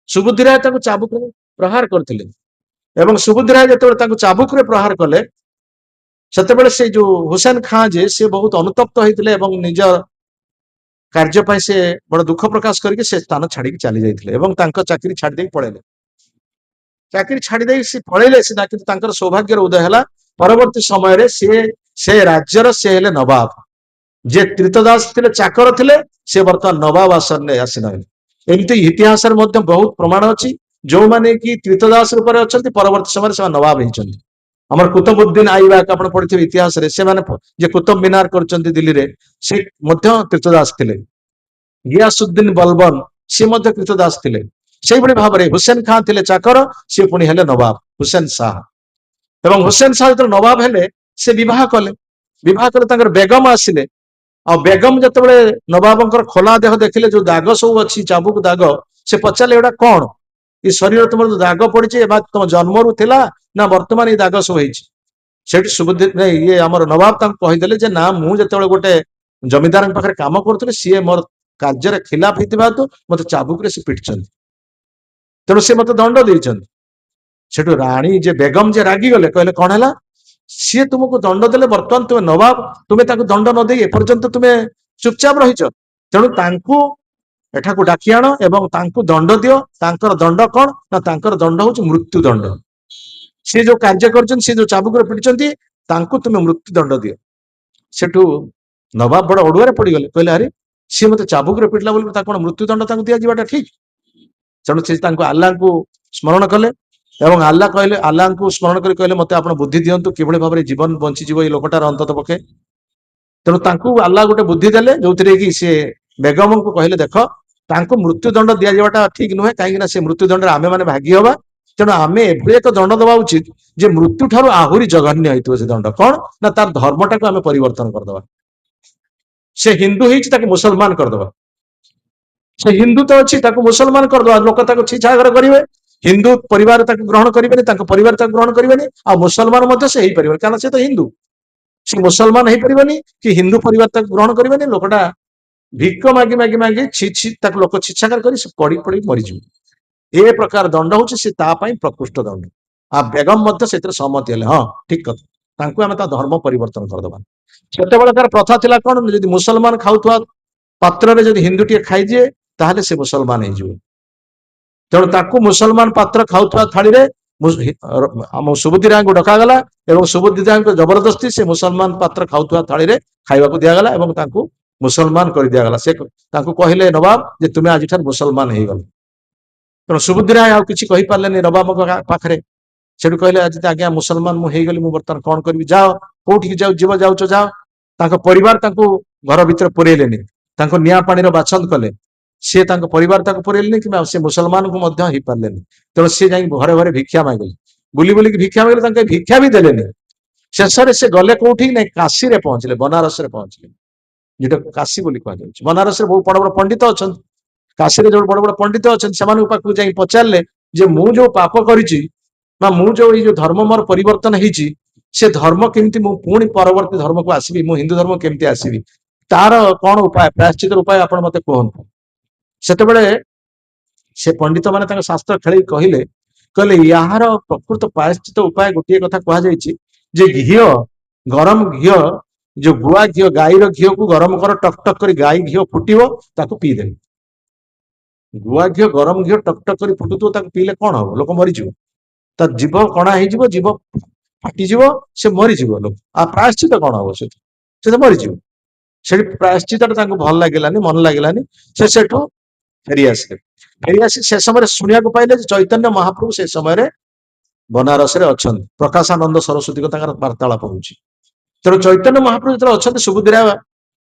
सुबुद्धि राय चाबुक रे प्रहार करते सुबुद्धि राय जो चाबुक रे प्रहार कले से जो हुसैन खां जे से बहुत अनुतप्त होते निज कार्य से बड़ दुख प्रकाश करके से स्थान छाड़ी चली जाते चाकरी छाड़ी पड़ेले चाकरी छाड़ी से पड़ेले सीना कि सौभाग्य उदय है परवर्ती समय से राज्यर से हेले नवाब जे त्रितदास थे चाकर थे से बर्तमान नवाब आसन में आसीना एमती इतिहास बहुत प्रमाण अच्छी जो मैंने कि त्रितदास रूप में अच्छा परवर्ती समय से नवाब होती आमर कुतुबुद्दीन आईबाक आप पढ़ी इतिहास रे से माने जे कुतुब मीनार करचंती दिल्ली रे से मध्य कृतदास थिले गियासुद्दीन बलबन से मध्य कृतदास थिले सेही बड़ी भाबरे हुसैन खान थिले चाकर से पुनी हेले नवाब हुसैन शाह एवं हुसैन शाह जो नवाब हेले से विवाह कले तांकर बेगम आसिले आ बेगम जतबे नवाबंकर खोला देह देखिले जो दाग सब अछि चाबुक दाग से पचाले एडा कोन ई शरीर तुम जो दाग पड़ी तुम जन्मरू थिला ना वर्तमान ये दाग सब होती सुबुद्धि ये आम नवाब कहीदे जे ना मुझे गोटे जमीदार पाखे कम करुले सी मोर कार्य खिलाफ होता मत चाबुक से पिटन तेणु सी मत दंड देठू राणी जे बेगम जे रागी गले कहले कौन है सी तुमको दंड देले बर्तमान तुम्हें नवाब तुम्हें दंड न दे एपर्यंत तुम्हें चुपचाप रहीच तेणु एठाकू डाकी आण एवं दंड दियो दंड कौन ना दंड हूँ मृत्यु दंड सी जो कार्य कर जो चाबुक पिटी तुम्हें मृत्यु दंड दियो सेठू नवाब बड़ अड़ुआ पड़गले कहले अरे सी मत चाबुक पिटला बोली कौन मृत्यु दंड दि जावाटा ठीक तेणु से आल्ला को स्मरण कले एवं आल्ला कहले आल्ला को स्मरण कर कहले मत आप बुद्धि दिंतु कि भाव में जीवन बंचीज ये लोकटार अंतत पक्षे तेणु आल्ला गोटे बुद्धि देले जो कि सी बेगम को कहले देख मृत्यु दंड दि जावाटा ठीक नुहे कहीं से मृत्यु दंड आमे मैंने भागी हवा तेणु आम एक दंड दवा उचित जे मृत्यु ठारू आहरी जघन्य होती से दंड कौन ना तार धर्मटा को आम परिवर्तन करदे से हिंदू हो मुसलमान करदे से हिंदू तो अच्छी मुसलमान करदे लोक छीछागर करेंगे हिंदू परिवार ग्रहण करेंगे परिवार ग्रहण करेंगे आ मुसलमान से कारण से तो हिंदू से मुसलमान हो पारे कि हिंदू परिवार ग्रहण करेंगे लोकटा भिक मागी मागी मागी लोक छीछाकर कर पड़ी पड़ी मरीज ए प्रकार दंड हूँ सी प्रकृष्ट दंड आ बेगम से सहमति हेले हाँ ठीक कथा आम धर्म परिवर्तन करदे से प्रथा थिला कौन जब मुसलमान खाऊवा पात्र जब हिंदू टे खाईजे ताहले से मुसलमान हो तेणु ताकू मुसलमान पात्र खाऊवा थाली आम सुबुद्धि राय को डकागला और सुबुद्धि राय को जबरदस्ती से मुसलमान पात्र खाऊवा थाली खाइबा दिगला और मुसलमान कर दिगला से कहले नवाब जे तुम्हें आज मुसलमान हो गल तेणु सुबुद्धि राय आउ किसी कही पारे नवाब पाखे से कहले आज आज्ञा मुसलमान मुझे बर्तमान कौन करी जाओ कौटी जीव जाऊच जाओ परिवार घर भर पुरेले निया पानी बाछंद कले सी परिवार पुरेले कि मुसलमान को ही पारे तेणु सी जा घरे घरे भिक्षा मांगले बुली बुलिक भिक्षा मांगले भिक्षा भी देले शेष से गले कौटी ना काशी रे पहुंचले बनारस रे पहुंचले जो काशी बोली कह बनारस बहुत बड़ बड़ पंडित अच्छा काशी रे जो बड़ बड़ पंडित अच्छा से पाखक जा पचारे जे मु जो पाप करी ना मु जो ये जो धर्म मोर परिवर्तन होईची से धर्म केमती मु पुणी परवर्ती धर्म को आसीबी मु हिंदू धर्म केमती आसीबी तार कौन उपाय प्रायश्चित उपाय आपण मते कहंतु सेतेबेले से पंडित माने तांका शास्त्र खेली कहिले कहले यार प्रकृत प्रायश्चित उपाय गोटे कथा कहा जायछि जे घियो गरम घियो जो गुआ घियो गाईर घियो को गरम कर टक टक कर गाई घियो फुटिवो ताको पी दे गुआ घियो गरम घियो टक टक कर फुटुतो ताको पीले कौन हो लोक मरीजिव ता जीव कणा हो जीव फाटिଯିव से मरीजिव लोक आ प्रायश्चित कौन हम से तो मरीजिव से प्रायश्चित भल लगे मन लगे से सेठू फेरी से समय शुणा पाइले चैतन्य महाप्रभु से समय बनारस रे अच्छा प्रकाशानंद सरस्वती को वार्तालाप हो तेणु चैतन्य महाप्रभु जो अच्छा सुबुद्धिरा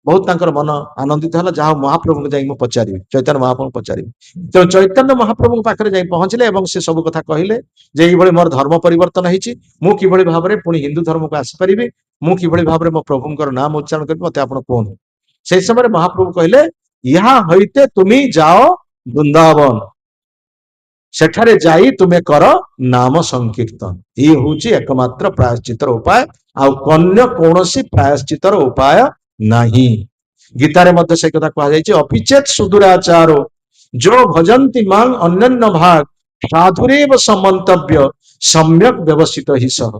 बहुत मन आनंदित है जहाँ महाप्रभु को जाई पचारि चैतन्य महाप्रभु पचारि तेणु चैतन्य महाप्रभु पाखे जाई पहुंचले से सब कथा कहले जे ये मोर धर्म परिवर्तन होती मुझे भाव में पुणी हिंदू धर्म को आसीपारि मुझे भाव में मो प्रभुंर नाम उच्चारण कर मत आप कहूँ से समय महाप्रभु कहले यहाँ हईते तुम्हें जाओ वृंदावन सेठारे जाई तुम्हें कर नाम संकीर्तन ये हूँ एकमात्र प्रायश्चितर उपाय आउ कन्य कौन प्रायश्चितर उपाय नहीं गीतारे मध्य से कथा कह अपिचेत सुदूराचारो जो भजंती मांग अन्य भाग साधुरेव समन्तव्य सम्यक व्यवस्थित ही सह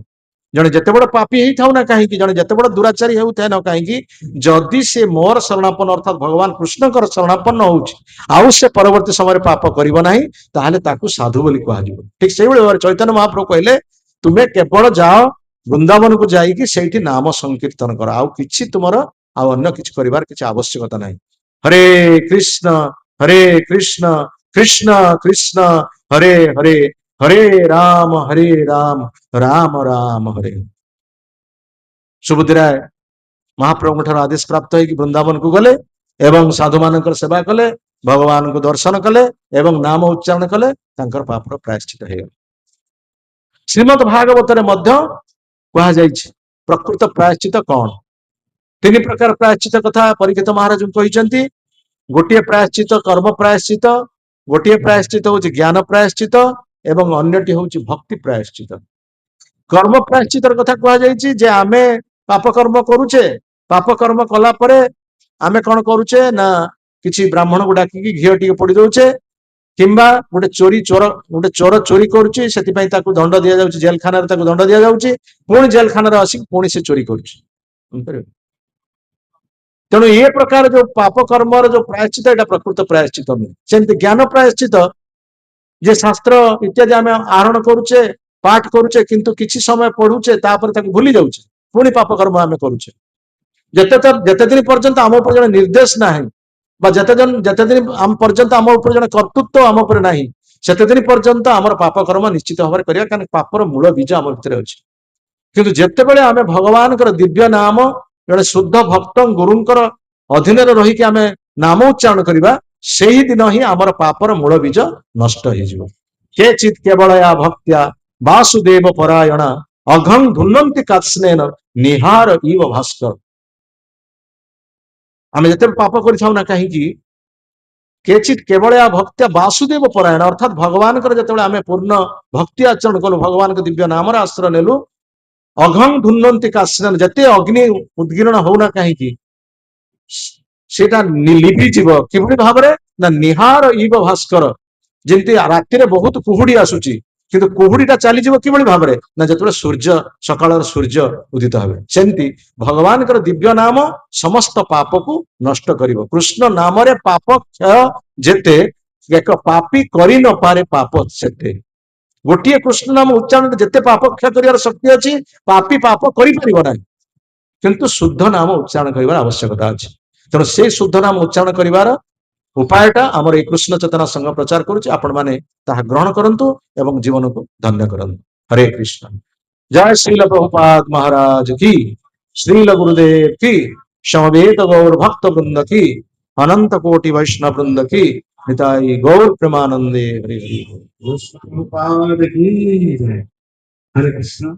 जड़े जिते बड़ पापी ही था ना कहीं जड़े जिते बड़ दुराचारी होता है ना कहीं जदि से मोर शरणापन्न अर्थात भगवान कृष्ण शरणापन्न हो परवर्ती समय पाप कर साधु बोली कह ठीक से चैतन्य महाप्रभु कहले तुम्हें केवल जाओ वृंदावन को जाइए से नाम संकीर्तन कर आउ कि तुम अन्य किसी करिवार किसी आवश्यकता नहीं हरे कृष्ण कृष्ण कृष्ण हरे हरे हरे राम राम राम हरे सुबुद्धिराय महाप्रभु ठार आदेश प्राप्त हो वृंदावन को गले एवं साधु मान सेवा कले भगवान को दर्शन कले एवं नाम उच्चारण कले पापर प्रायश्चित हो श्रीमद भागवत कह प्रकृत प्रायश्चित कौन तीन प्रकार प्रायश्चित कथा परीक्षित महाराज कहते गोटे प्रायश्चित कर्म प्रायश्चित गोटे प्रायश्चित हूँ ज्ञान प्रायश्चित एवं अन्यटी हूँ भक्ति प्रायश्चित कर्म प्रायश्चित कथा कहुचे आमे पाप कर्म करुचे पाप कर्म कला परे आमे कौन करुचे ना किसी ब्राह्मण को डाकिकी घीओ टी पोड़ी दौचे किंबा गोटे चोर चोरी करुचे से दंड दि जाऊँ जेल खाना दंड दि जाऊँ पुणी जेल खाना आसिक पुणी से चोरी करुचे तेणु ये प्रकार जो पाप कर्म जो प्रायश्चित यहाँ प्रकृत प्रायश्चित नुहे सेमती ज्ञान प्रायश्चित जे शास्त्र इत्यादि आम आहरण करुचे पाठ करुचे किंतु किसी समय पढ़ुचे भूली जाऊे पुणी पाप कर्म आम करुचे जिते दिन पर्यंत आम उपर जन निर्देश ना जिते दिन आम पर्यंत आम उपर जन कर्तृत्व आम उपर ना से दिन पर्यंत आम पाप कर्म निश्चित भाव में करें पापर मूल बीज आम भितर अच्छे किंतु जिते बड़े आम भगवान दिव्य नाम जड़े शुद्ध भक्त गुरुंकर अधीन रहीकि आम नाम उच्चारण करवा से ही दिन ही आमर पापर मूल बीज नष्ट हो केचित केवल या भक्त्या वासुदेव परायण अघं धुन्नंति कात्स्नेन निहार इव भास्कर आम जिते पाप कर कहीं केचित केवल या भक्त्या वासुदेव परायण अर्थात भगवान जो आम पूर्ण भक्ति आचरण कलु भगवान के दिव्य नाम आश्रय नेलु अघं धुन्नंति कात्स्नेन जते अग्नि उद्गीर्ण होना कहीं लिभिजीव किभली भाव ना निहार इव भास्कर जमी राति बहुत कुहुड़ी आसूची किंतु कुहुड़ीटा चलीज किभली भाव में ना जो सूर्य सकाल सूर्य उदित हे सेमती भगवान दिव्य नाम समस्त पाप को नष्ट कर कृष्ण नाम पाप क्षय जेते एक पापी करि न पारे पाप सेते गोटे कृष्ण नाम उच्चारण जिते पाप क्षय कर शक्ति अच्छी पापी पाप कर किंतु शुद्ध नाम उच्चारण कर आवश्यकता अच्छी तेणु से शुद्ध नाम उच्चारण कर उपायटा आमर ये कृष्ण चेतना संघ प्रचार करुच्चे आपण मैंने ग्रहण करंतु एवं जीवन को धन्य करंतु हरे कृष्ण जय श्रील प्रभुपाद महाराज की श्रील गुरुदेव की समवेत गौर भक्त वृंद की अनंत कोटि वैष्णव वृंद की निताई गौर प्रेमानंदे हरे हरे प्रभुपाद की जय। हरे कृष्ण।